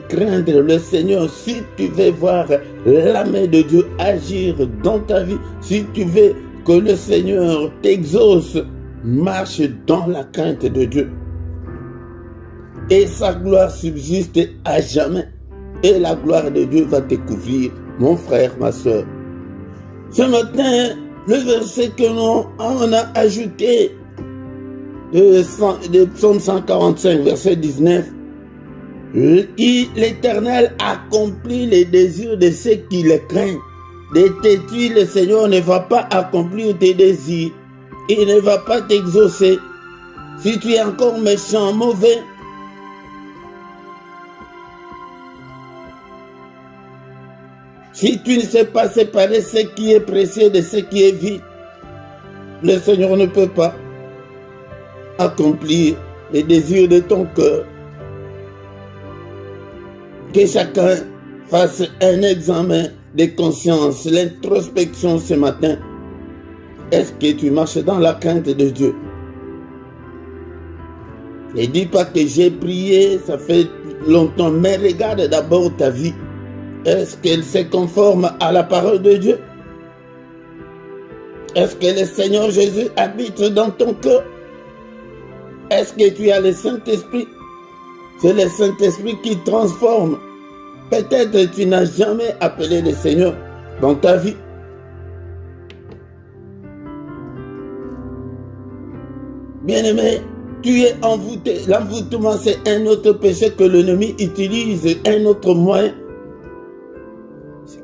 craindre le Seigneur. Si tu veux voir la main de Dieu agir dans ta vie, si tu veux que le Seigneur t'exauce, marche dans la crainte de Dieu. Et sa gloire subsiste à jamais. Et la gloire de Dieu va te couvrir, mon frère, ma soeur. Ce matin, le verset que l'on a ajouté de Psaume 145, verset 19, l'Éternel accomplit les désirs de ceux qui le craignent. De tes tuiles, le Seigneur ne va pas accomplir tes désirs. Il ne va pas t'exaucer. Si tu es encore méchant, mauvais, si tu ne sais pas séparer ce qui est précieux de ce qui est vide, le Seigneur ne peut pas accomplir les désirs de ton cœur. Que chacun fasse un examen de conscience, l'introspection ce matin. Est-ce que tu marches dans la crainte de Dieu? Ne dis pas que j'ai prié, ça fait longtemps, mais regarde d'abord ta vie. Est-ce qu'elle se conforme à la parole de Dieu? Est-ce que le Seigneur Jésus habite dans ton cœur? Est-ce que tu as le Saint-Esprit? C'est le Saint-Esprit qui transforme. Peut-être que tu n'as jamais appelé le Seigneur dans ta vie. Bien-aimé, tu es envoûté. L'envoûtement, c'est un autre péché que l'ennemi utilise, un autre moyen.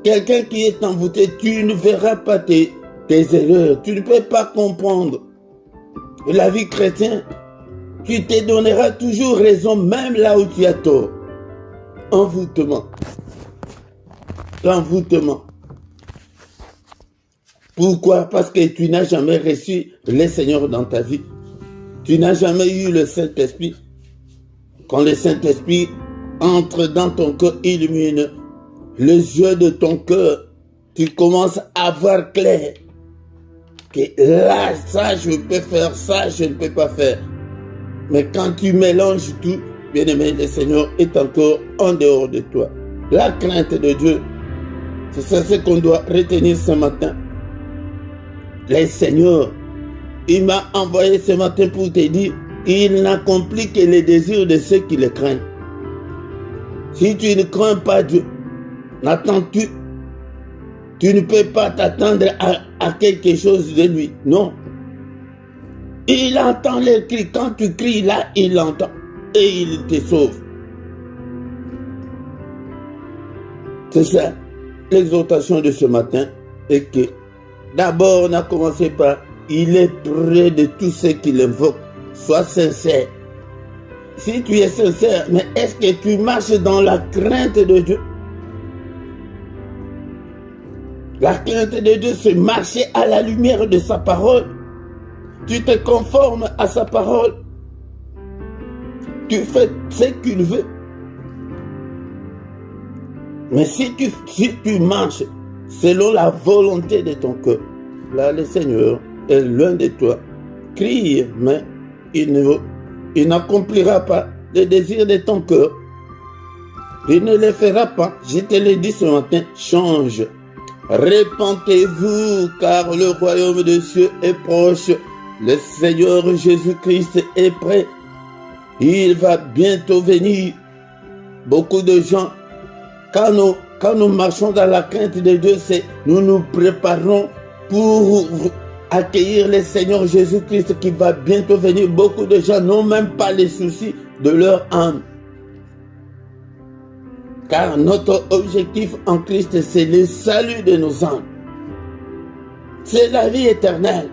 Quelqu'un qui est envoûté, tu ne verras pas tes erreurs. Tu ne peux pas comprendre la vie chrétienne. Tu te donneras toujours raison, même là où tu as tort. Envoûtement. L'envoûtement. Pourquoi? Parce que tu n'as jamais reçu le Seigneur dans ta vie. Tu n'as jamais eu le Saint-Esprit. Quand le Saint-Esprit entre dans ton cœur, illumine les yeux de ton cœur, tu commences à voir clair. Que là, ça, je peux faire, ça, je ne peux pas faire. Mais quand tu mélanges tout, bien-aimé, le Seigneur est encore en dehors de toi. La crainte de Dieu, c'est ce qu'on doit retenir ce matin. Le Seigneur, il m'a envoyé ce matin pour te dire, il n'accomplit que les désirs de ceux qui le craignent. Si tu ne crains pas Dieu, n'attends-tu? Tu ne peux pas t'attendre à quelque chose de lui. Non. Il entend les cris. Quand tu cries là, il l'entend. Et il te sauve. C'est ça. L'exhortation de ce matin est que d'abord on a commencé par il est près de tous ceux qui l'invoquent. Sois sincère. Si tu es sincère, mais est-ce que tu marches dans la crainte de Dieu? La crainte de Dieu, c'est marcher à la lumière de sa parole. Tu te conformes à sa parole. Tu fais ce qu'il veut. Mais si tu marches selon la volonté de ton cœur, là le Seigneur est loin de toi. Crie, mais il n'accomplira pas les désirs de ton cœur. Il ne les fera pas. Je te l'ai dit ce matin, change. Répentez-vous, car le royaume des cieux est proche. Le Seigneur Jésus-Christ est prêt. Il va bientôt venir. Beaucoup de gens, quand nous marchons dans la crainte de Dieu, nous nous préparons pour accueillir le Seigneur Jésus-Christ qui va bientôt venir. Beaucoup de gens n'ont même pas les soucis de leur âme. Car notre objectif en Christ, c'est le salut de nos âmes. C'est la vie éternelle.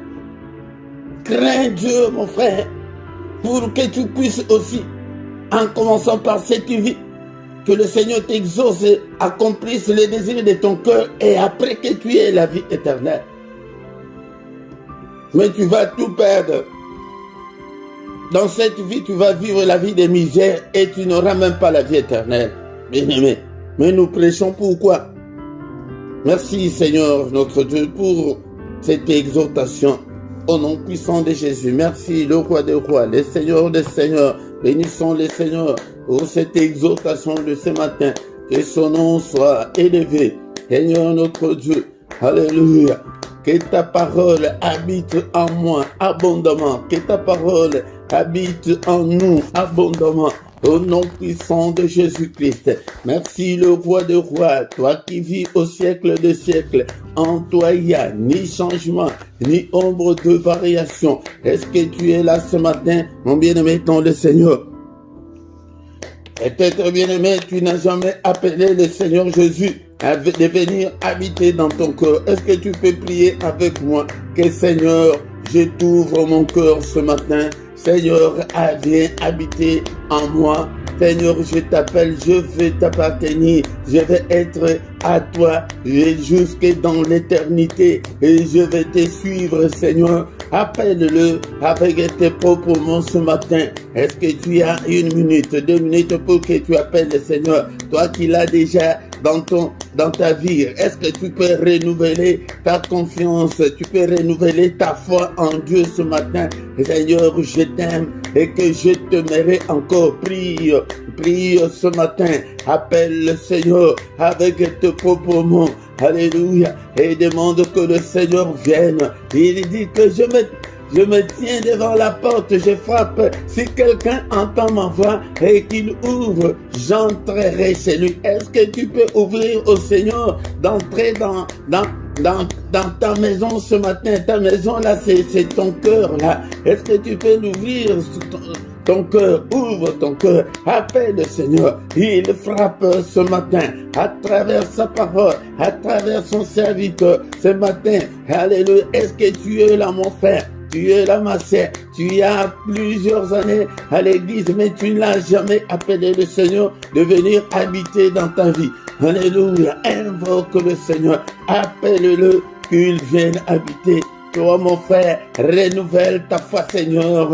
Crains Dieu, mon frère, pour que tu puisses aussi, en commençant par cette vie, que le Seigneur t'exauce et accomplisse les désirs de ton cœur et après que tu aies la vie éternelle. Mais tu vas tout perdre dans cette vie, tu vas vivre la vie des misères et tu n'auras même pas la vie éternelle. Bien-aimé, mais nous prêchons pourquoi? Merci Seigneur notre Dieu pour cette exhortation. Au nom puissant de Jésus, merci le roi des rois, le Seigneur des seigneurs. Bénissons le Seigneur pour cette exhortation de ce matin. Que son nom soit élevé. Seigneur notre Dieu, alléluia. Que ta parole habite en moi abondamment. Que ta parole habite en nous abondamment. Au nom puissant de Jésus-Christ. Merci le roi des rois, toi qui vis au siècle des siècles. En toi il n'y a ni changement, ni ombre de variation. Est-ce que tu es là ce matin, mon bien-aimé dans le Seigneur? Peut-être bien-aimé, tu n'as jamais appelé le Seigneur Jésus de venir habiter dans ton cœur. Est-ce que tu peux prier avec moi? Que Seigneur, je t'ouvre mon cœur ce matin. Seigneur, viens habiter en moi. Seigneur, je t'appelle, je veux t'appartenir. Je vais être à toi jusque dans l'éternité. Et je vais te suivre, Seigneur. Appelle-le avec tes propres mots ce matin. Est-ce que tu as 1 minute, 2 minutes pour que tu appelles le Seigneur? Toi qui l'as déjà dans ta vie, est-ce que tu peux renouveler ta confiance, tu peux renouveler ta foi en Dieu ce matin? Seigneur, je t'aime et que je t'aimerai encore. Prie ce matin, appelle le Seigneur avec tes propres mots. Alléluia. Et demande que le Seigneur vienne. Il dit que je me tiens devant la porte, je frappe. Si quelqu'un entend ma voix et qu'il ouvre, j'entrerai chez lui. Est-ce que tu peux ouvrir au Seigneur d'entrer dans ta maison ce matin? Ta maison là, c'est ton cœur là. Est-ce que tu peux l'ouvrir? Ton cœur, ouvre ton cœur, appelle le Seigneur. Il frappe ce matin à travers sa parole, à travers son serviteur ce matin. Alléluia. Est-ce que tu es là, mon frère? Tu es là, ma sœur. Tu as plusieurs années à l'église, mais tu n'as jamais appelé le Seigneur de venir habiter dans ta vie. Alléluia. Invoque le Seigneur. Appelle-le qu'il vienne habiter. Toi, mon frère, renouvelle ta foi, Seigneur.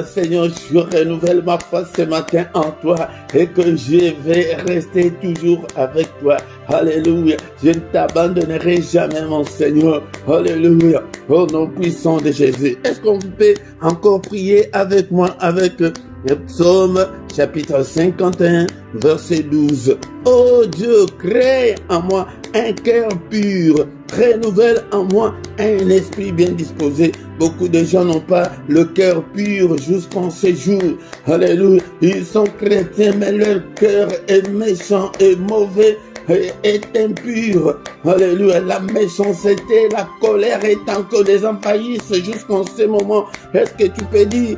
Seigneur, je renouvelle ma foi ce matin en toi et que je vais rester toujours avec toi. Alléluia. Je ne t'abandonnerai jamais, mon Seigneur. Alléluia. Au nom puissant de Jésus. Est-ce qu'on peut encore prier avec moi avec le psaume chapitre 51, verset 12. Oh Dieu, crée en moi un cœur pur, renouvelle en moi un esprit bien disposé. Beaucoup de gens n'ont pas le cœur pur jusqu'en ces jours. Alléluia. Ils sont chrétiens, mais leur cœur est méchant et mauvais, est impur. Alléluia. La méchanceté, la colère est encore les envahissent jusqu'en ce moment. Est-ce que tu peux dire,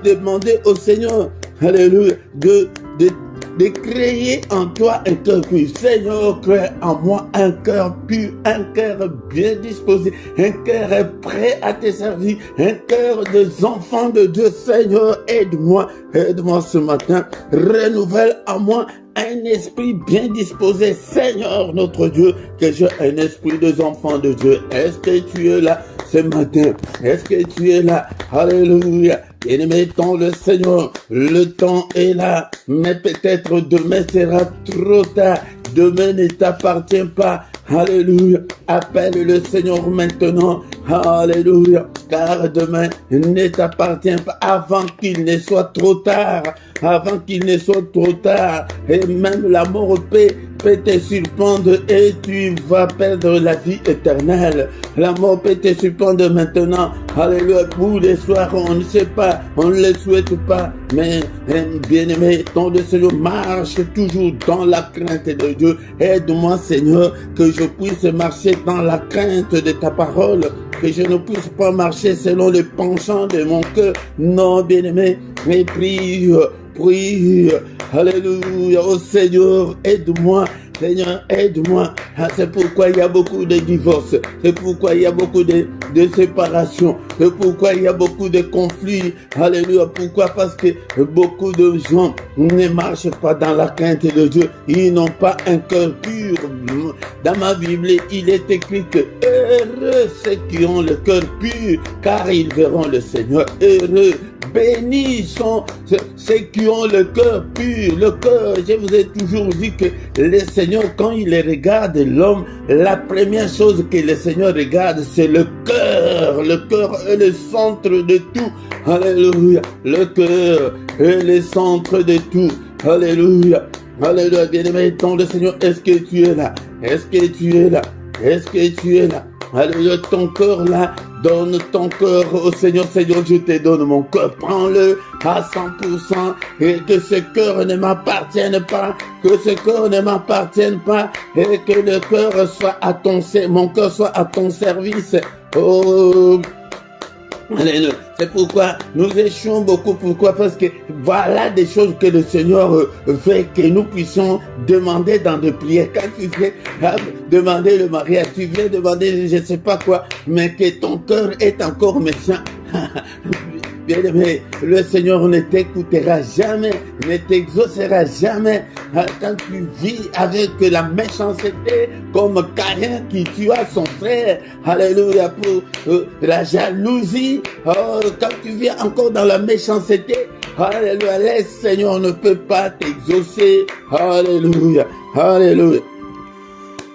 demander au Seigneur, alléluia, de créer en toi un cœur pur. Seigneur, crée en moi un cœur pur, un cœur bien disposé, un cœur prêt à te servir, un cœur des enfants de Dieu. Seigneur, aide-moi ce matin, renouvelle en moi un esprit bien disposé. Seigneur notre Dieu, que j'ai un esprit des enfants de Dieu. Est-ce que tu es là ce matin? Est-ce que tu es là? Alléluia. Et mettons le Seigneur, le temps est là, mais peut-être demain sera trop tard. Demain ne t'appartient pas. Alléluia. Appelle le Seigneur maintenant. Alléluia. Car demain ne t'appartient pas avant qu'il ne soit trop tard. Avant qu'il ne soit trop tard. Et même la mort peut te surprendre et tu vas perdre la vie éternelle. La mort peut te surprendre maintenant. Alléluia. Pour les soirs, on ne sait pas, on ne le souhaite pas. Mais bien-aimé, ton Seigneur marche toujours dans la crainte de Dieu. Aide-moi, Seigneur, que je puisse marcher dans la crainte de ta parole. Que je ne puisse pas marcher selon les penchants de mon cœur. Non, bien-aimé, mais prie. Alléluia. Oh Seigneur, aide-moi. Seigneur, aide-moi. C'est pourquoi il y a beaucoup de divorces. C'est pourquoi il y a beaucoup de de séparation. C'est pourquoi il y a beaucoup de conflits. Alléluia. Pourquoi? Parce que beaucoup de gens ne marchent pas dans la crainte de Dieu. Ils n'ont pas un cœur pur. Dans ma Bible, il est écrit que heureux ceux qui ont le cœur pur, car ils verront le Seigneur. Heureux. Bénis sont ceux qui ont le cœur pur. Le cœur, je vous ai toujours dit que le Seigneur, quand il regarde l'homme, la première chose que le Seigneur regarde, c'est le cœur. Le cœur est le centre de tout. Alléluia. Le cœur est le centre de tout. Alléluia. Alléluia. Bien-aimé, ton le Seigneur, est-ce que tu es là? Est-ce que tu es là? Est-ce que tu es là? Alléluia, ton cœur là, donne ton cœur au Seigneur. Seigneur, je te donne mon cœur, prends-le à 100% et que ce cœur ne m'appartienne pas, que ce cœur ne m'appartienne pas et que le cœur soit à ton, mon cœur soit à ton service. Oh, alléluia. C'est pourquoi nous échouons beaucoup. Pourquoi? Parce que voilà des choses que le Seigneur fait que nous puissions demander dans des prières. Quand tu viens demander le mariage, tu viens demander je ne sais pas quoi, mais que ton cœur est encore méchant. Bien-aimé, le Seigneur ne t'écoutera jamais, ne t'exaucera jamais quand tu vis avec la méchanceté comme Caïn qui tua son frère. Alléluia, pour la jalousie. Oh, quand tu vis encore dans la méchanceté, alléluia, le Seigneur ne peut pas t'exaucer. Alléluia, alléluia.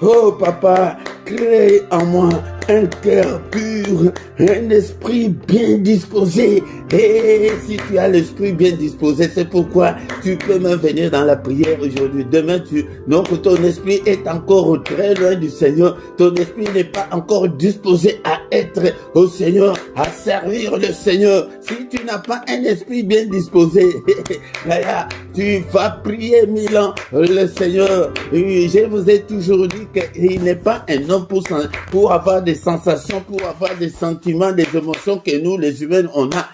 Oh papa, crée en moi un cœur pur, un esprit bien disposé. Et si tu as l'esprit bien disposé, c'est pourquoi tu peux même venir dans la prière aujourd'hui. Demain, donc ton esprit est encore très loin du Seigneur. Ton esprit n'est pas encore disposé à être au Seigneur, à servir le Seigneur. Si tu n'as pas un esprit bien disposé, tu vas prier 1000 ans le Seigneur. Je vous ai toujours dit qu'il n'est pas un homme pour avoir des sensations, pour avoir des sentiments, des émotions que nous, les humains, on a.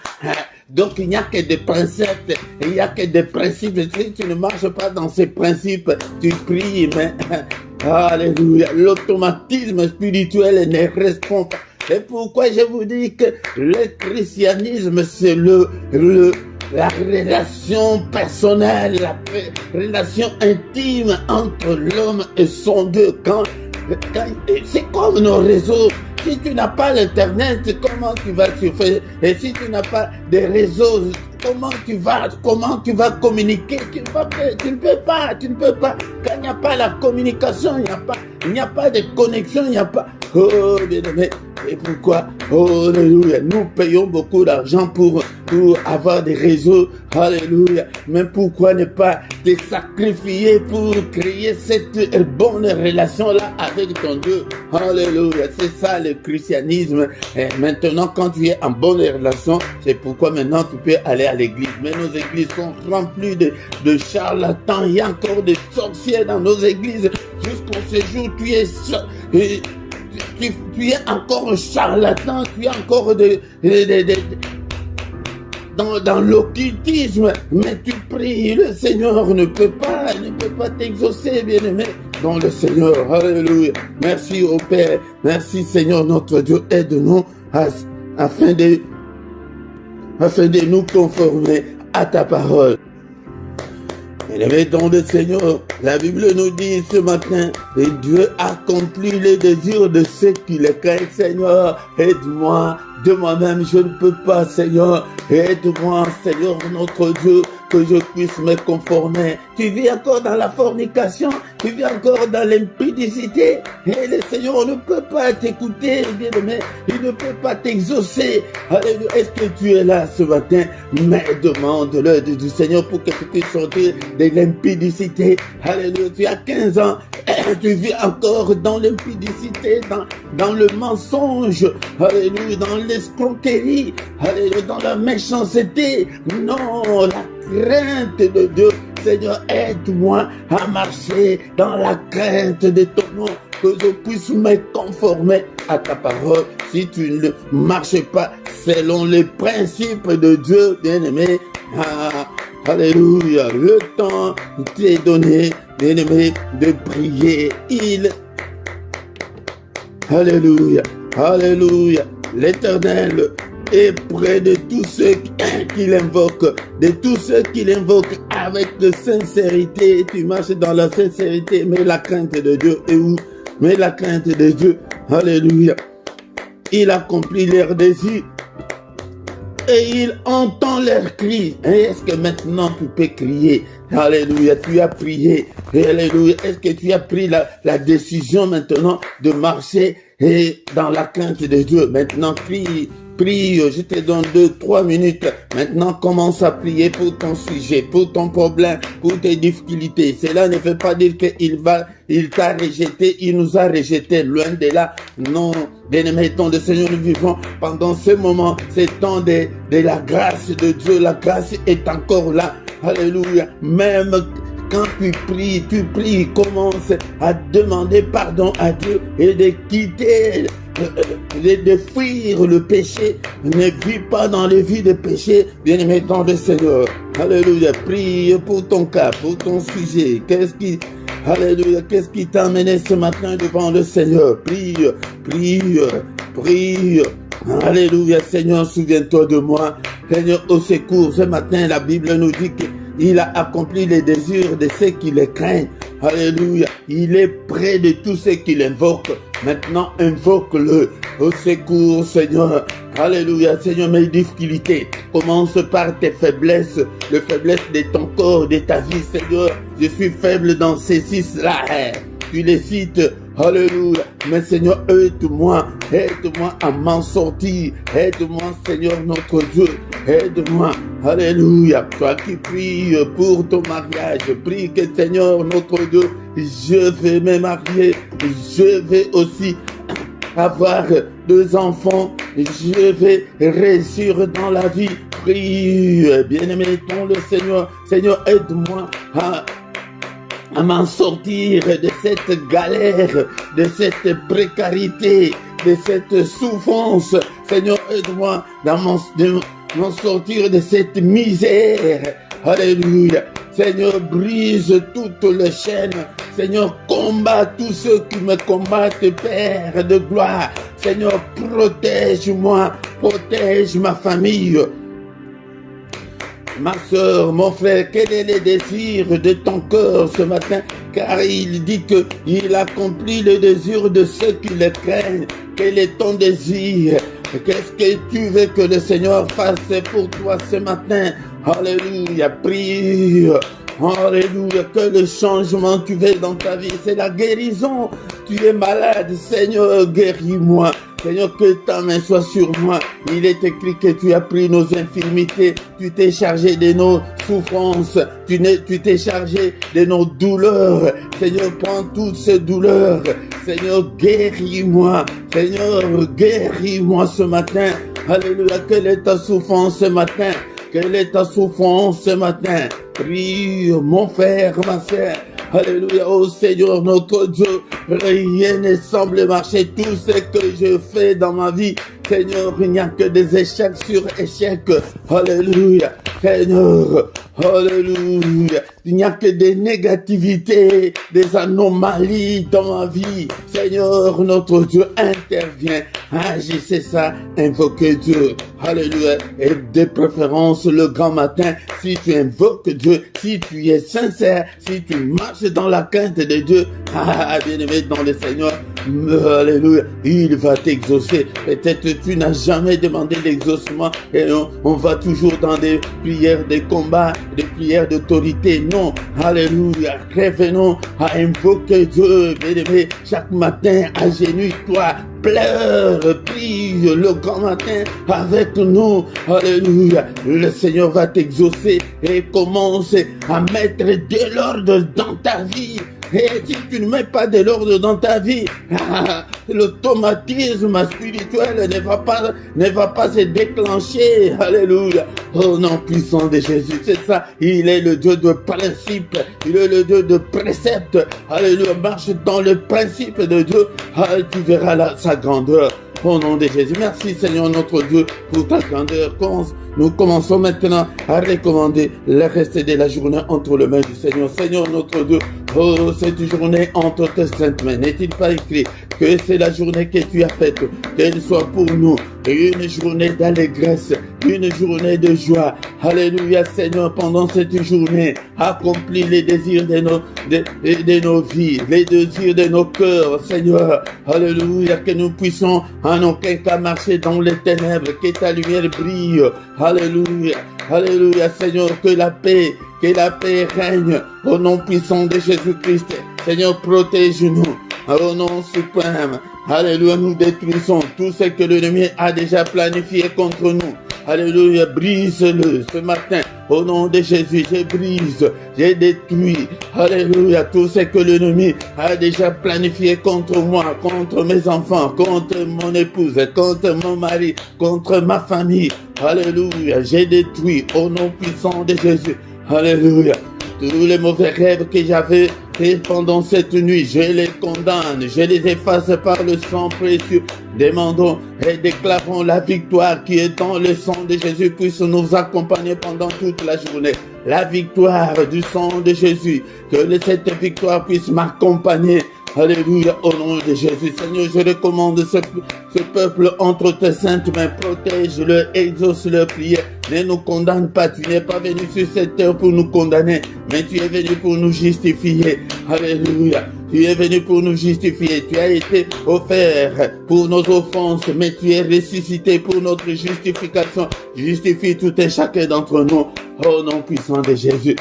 Donc, il n'y a que des principes, il n'y a que des principes. Si tu ne marches pas dans ces principes, tu pries, mais, alléluia, l'automatisme spirituel ne répond pas. C'est pourquoi je vous dis que le christianisme, c'est la relation personnelle, la relation intime entre l'homme et son Dieu. C'est comme nos réseaux. Si tu n'as pas l'internet, comment tu vas surfer? Et si tu n'as pas de réseaux, comment tu vas communiquer? Tu ne peux pas. Quand il n'y a pas la communication, il n'y a pas de connexion, il n'y a pas. Oh, bien-aimé. Et pourquoi? Oh, alléluia. Nous payons beaucoup d'argent pour avoir des réseaux. Alléluia. Mais pourquoi ne pas te sacrifier pour créer cette bonne relation-là avec ton Dieu? Alléluia. C'est ça le christianisme. Et maintenant, quand tu es en bonne relation, c'est pourquoi maintenant tu peux aller à l'église. Mais nos églises sont remplies de charlatans. Il y a encore des sorciers dans nos églises. Jusqu'au séjour, tu es encore un charlatan, tu es encore dans l'occultisme, mais tu pries, le Seigneur ne peut pas t'exaucer, bien-aimé. Dans le Seigneur, alléluia. Merci au Père, merci Seigneur notre Dieu, aide-nous afin de nous conformer à ta parole. Bien-aimé dans le Seigneur, la Bible nous dit ce matin, et Dieu accomplit les désirs de ceux qui le craignent. Seigneur, aide-moi, de moi-même je ne peux pas, Seigneur, aide-moi, Seigneur notre Dieu, que je puisse me conformer. Tu vis encore dans la fornication, tu vis encore dans l'impudicité, et le Seigneur ne peut pas t'écouter, bien-aimé, il ne peut pas t'exaucer. Alléluia. Est-ce que tu es là ce matin? Mais demande l'aide du Seigneur pour que tu puisses sortir de l'impudicité. Alléluia. Tu as 15 ans, tu vis encore dans l'impudicité, dans le mensonge, alléluia, dans l'escroquerie, alléluia, dans la méchanceté. Non, la crainte de Dieu. Seigneur, aide-moi à marcher dans la crainte de ton nom, que je puisse me conformer à ta parole. Si tu ne marches pas selon les principes de Dieu, bien-aimé, alléluia, le temps t'est donné, bien-aimé, de prier. Alléluia, alléluia, L'Éternel est près de tous ceux qui l'invoquent, de tous ceux qui l'invoquent avec de sincérité. Tu marches dans la sincérité, mais la crainte de Dieu est où? Mais la crainte de Dieu, alléluia. Il accomplit leurs désirs et il entend leurs cris. Et est-ce que maintenant tu peux crier? Alléluia, tu as prié. Alléluia, est-ce que tu as pris la décision maintenant de marcher et dans la crainte de Dieu? Maintenant, prie. Prie, je te donne 2-3 minutes. Maintenant, commence à prier pour ton sujet, pour ton problème, pour tes difficultés. Cela ne veut pas dire il t'a rejeté, il nous a rejeté, loin de là. Non, bien-aimé, ton de Seigneur, nous vivons pendant ce moment, c'est temps de la grâce de Dieu. La grâce est encore là. Alléluia. Même quand tu pries, commence à demander pardon à Dieu et de quitter, de fuir le péché. Ne vis pas dans les vies de péché, bien-aimé dans le Seigneur. Alléluia. Prie pour ton cas, pour ton sujet. Alléluia. Qu'est-ce qui t'a amené ce matin devant le Seigneur? Prie. Alléluia. Seigneur, souviens-toi de moi. Seigneur, au secours. Ce matin, la Bible nous dit qu'il a accompli les désirs de ceux qui le craignent. Alléluia. Il est près de tous ceux qui l'invoquent. Maintenant, invoque-le. Au secours, Seigneur. Alléluia. Seigneur, mes difficultés. Commence par tes faiblesses. Les faiblesses de ton corps, de ta vie, Seigneur. Je suis faible dans ces 6-là. Tu les cites. Alléluia. Mais Seigneur, aide-moi à m'en sortir. Aide-moi, Seigneur, notre Dieu. Aide-moi. Alléluia. Toi qui pries pour ton mariage, prie que Seigneur, notre Dieu, je vais me marier. Je vais aussi avoir 2 enfants. Je vais réussir dans la vie. Prie. Bien-aimé, ton le Seigneur. Seigneur, aide-moi à m'en sortir de cette galère, de cette précarité, de cette souffrance. Seigneur, aide-moi à m'en sortir de cette misère. Alléluia. Seigneur, brise toutes les chaînes. Seigneur, combat tous ceux qui me combattent, Père de gloire. Seigneur, protège-moi, protège ma famille. Ma soeur, mon frère, quel est le désir de ton cœur ce matin? Car il dit qu'il accomplit le désir de ceux qui le craignent. Quel est ton désir? Qu'est-ce que tu veux que le Seigneur fasse pour toi ce matin? Alléluia, prie. Alléluia, que le changement tu veux dans ta vie, c'est la guérison. Tu es malade, Seigneur, guéris-moi. Seigneur, que ta main soit sur moi. Il est écrit que tu as pris nos infirmités, tu t'es chargé de nos souffrances, tu t'es chargé de nos douleurs. Seigneur, prends toutes ces douleurs. Seigneur, guéris-moi. Seigneur, guéris-moi ce matin. Alléluia, quelle est ta souffrance ce matin? Quelle est ta souffrance ce matin? Prie, mon frère, ma sœur. Alléluia, oh Seigneur notre Dieu, rien ne semble marcher. Tout ce que je fais dans ma vie, Seigneur, il n'y a que des échecs sur échecs. Alléluia, Seigneur, alléluia. Il n'y a que des négativités, des anomalies dans ma vie. Seigneur, notre Dieu, intervient. Agissez ça, invoquez Dieu. Alléluia. Et de préférence le grand matin, si tu invoques Dieu, si tu es sincère, si tu marches dans la crainte de Dieu, bien-aimé dans le Seigneur, alléluia, il va t'exaucer. Peut-être tu n'as jamais demandé l'exaucement et on va toujours dans des prières de combat, des prières d'autorité. Non, alléluia, revenons à invoquer Dieu, bien-aimé, chaque matin, agenouille-toi, pleure, prie le grand matin avec nous. Alléluia. Le Seigneur va t'exaucer et commence à mettre de l'ordre dans ta vie. Et si tu ne mets pas de l'ordre dans ta vie, l'automatisme spirituel ne va pas se déclencher. Alléluia. Oh nom puissant de Jésus, c'est ça. Il est le Dieu de principe. Il est le Dieu de précepte. Alléluia. Marche dans le principe de Dieu. Tu verras sa grandeur. Au nom de Jésus. Merci Seigneur notre Dieu pour ta grandeur. Nous commençons maintenant à recommander le reste de la journée entre les mains du Seigneur. Seigneur notre Dieu, oh cette journée entre tes saintes mains. N'est-il pas écrit que c'est la journée que tu as faite, qu'elle soit pour nous une journée d'allégresse, une journée de joie. Alléluia, Seigneur, pendant cette journée, accomplis les désirs de nos vies, les désirs de nos cœurs, Seigneur. Alléluia, que nous puissions en aucun cas marcher dans les ténèbres, que ta lumière brille. Alléluia, alléluia, Seigneur, que la paix règne au nom puissant de Jésus-Christ. Seigneur, protège-nous au nom suprême. Alléluia, nous détruisons tout ce que l'ennemi a déjà planifié contre nous. Alléluia, brise-le ce matin. Au nom de Jésus, je brise, je détruis. Alléluia, tout ce que l'ennemi a déjà planifié contre moi, contre mes enfants, contre mon épouse, contre mon mari, contre ma famille. Alléluia, j'ai détruit au nom puissant de Jésus. Alléluia. Tous les mauvais rêves que j'avais faits pendant cette nuit, je les condamne, je les efface par le sang précieux. Demandons et déclarons la victoire qui est dans le sang de Jésus puisse nous accompagner pendant toute la journée. La victoire du sang de Jésus, que cette victoire puisse m'accompagner. Alléluia, au nom de Jésus. Seigneur, je recommande ce peuple entre tes saintes mains. Protège-le, exauce-le, prière. Ne nous condamne pas. Tu n'es pas venu sur cette terre pour nous condamner, mais tu es venu pour nous justifier. Alléluia. Tu es venu pour nous justifier. Tu as été offert pour nos offenses, mais tu es ressuscité pour notre justification. Justifie tout et chacun d'entre nous. Au nom puissant de Jésus.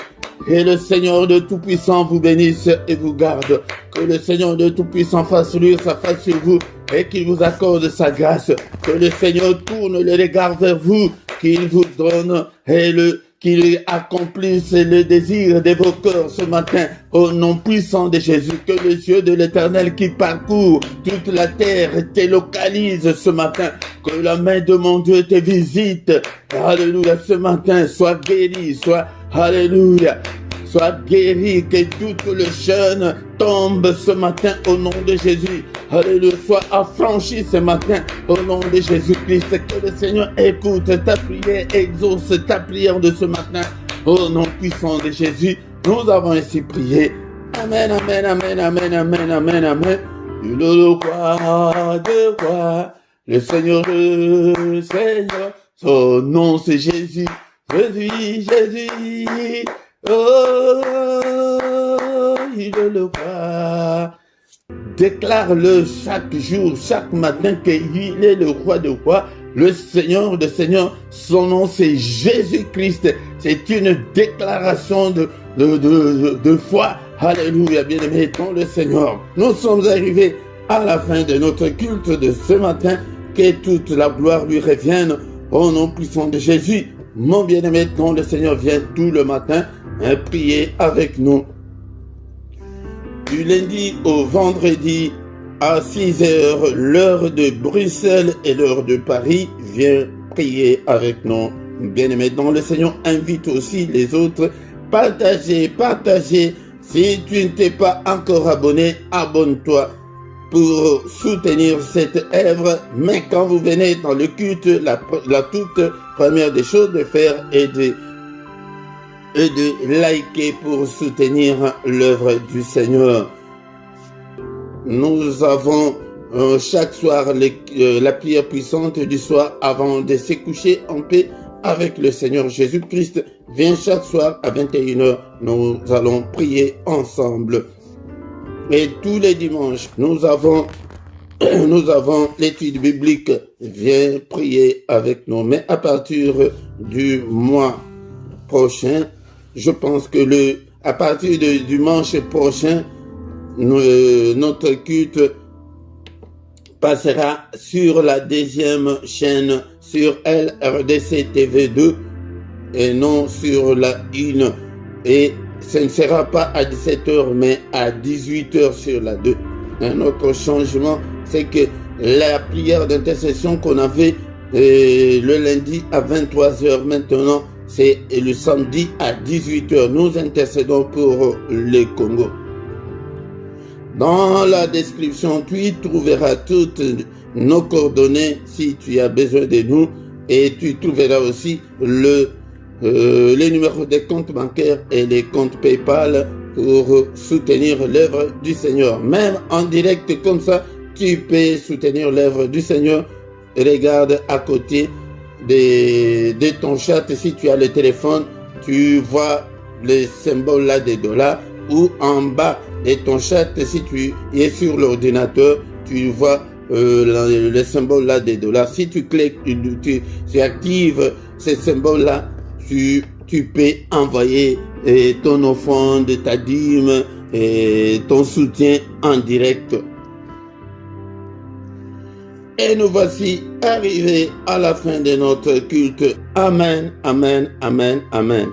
Et le Seigneur de Tout-Puissant vous bénisse et vous garde. Que le Seigneur de Tout-Puissant fasse luire sa face sur vous et qu'il vous accorde sa grâce. Que le Seigneur tourne le regard vers vous, qu'il vous donne et qu'il accomplisse le désir de vos cœurs ce matin. Au nom puissant de Jésus, que les yeux de l'Éternel qui parcourt toute la terre te localise ce matin. Que la main de mon Dieu te visite. Alléluia, ce matin, sois guéri, alléluia, sois guéri, que tout le jeûne tombe ce matin au nom de Jésus. Alléluia, sois affranchi ce matin au nom de Jésus-Christ. Que le Seigneur écoute ta prière, exauce ta prière de ce matin au nom puissant de Jésus. Nous avons ainsi prié. Amen, amen, amen, amen, amen, amen, amen. Le roi de rois, le Seigneur, son nom c'est Jésus. Jésus, oh, il le voit. Déclare-le chaque jour, chaque matin qu'il est le roi de rois, le Seigneur de seigneurs. Son nom c'est Jésus-Christ. C'est une déclaration de foi. Alléluia, bien-aimé dans le Seigneur. Nous sommes arrivés à la fin de notre culte de ce matin. Que toute la gloire lui revienne au nom puissant de Jésus. Mon bien-aimé, dont le Seigneur vient tout le matin prier avec nous. Du lundi au vendredi à 6h, l'heure de Bruxelles et l'heure de Paris, viens prier avec nous. Bien-aimé, dont le Seigneur invite aussi les autres. Partagez. Si tu ne t'es pas encore abonné, abonne-toi pour soutenir cette œuvre. Mais quand vous venez dans le culte, la toute première des choses de faire est de liker pour soutenir l'œuvre du Seigneur. Nous avons chaque soir la prière puissante du soir avant de se coucher en paix avec le Seigneur Jésus-Christ. Viens chaque soir à 21h, nous allons prier ensemble. Et tous les dimanches, nous avons l'étude biblique. Viens prier avec nous. Mais à partir du mois prochain, je pense que à partir du dimanche prochain, notre culte passera sur la deuxième chaîne, sur LRDC TV2 et non sur la 1. Et ce ne sera pas à 17h, mais à 18h sur la 2. Un autre changement, c'est que la prière d'intercession qu'on avait le lundi à 23h, maintenant, c'est le samedi à 18h. Nous intercédons pour le Congo. Dans la description, tu y trouveras toutes nos coordonnées si tu as besoin de nous. Et tu trouveras aussi les numéros des comptes bancaires et les comptes PayPal pour soutenir l'œuvre du Seigneur. Même en direct comme ça, tu peux soutenir l'œuvre du Seigneur regarde à côté de ton chat, si tu as le téléphone, tu vois le symbole là des dollars, ou en bas de ton chat, si tu es sur l'ordinateur, tu vois le symbole là des dollars. Si tu cliques, tu actives ce symbole là, tu peux envoyer ton offrande, ta dîme et ton soutien en direct. Et nous voici arrivés à la fin de notre culte. Amen, amen, amen, amen.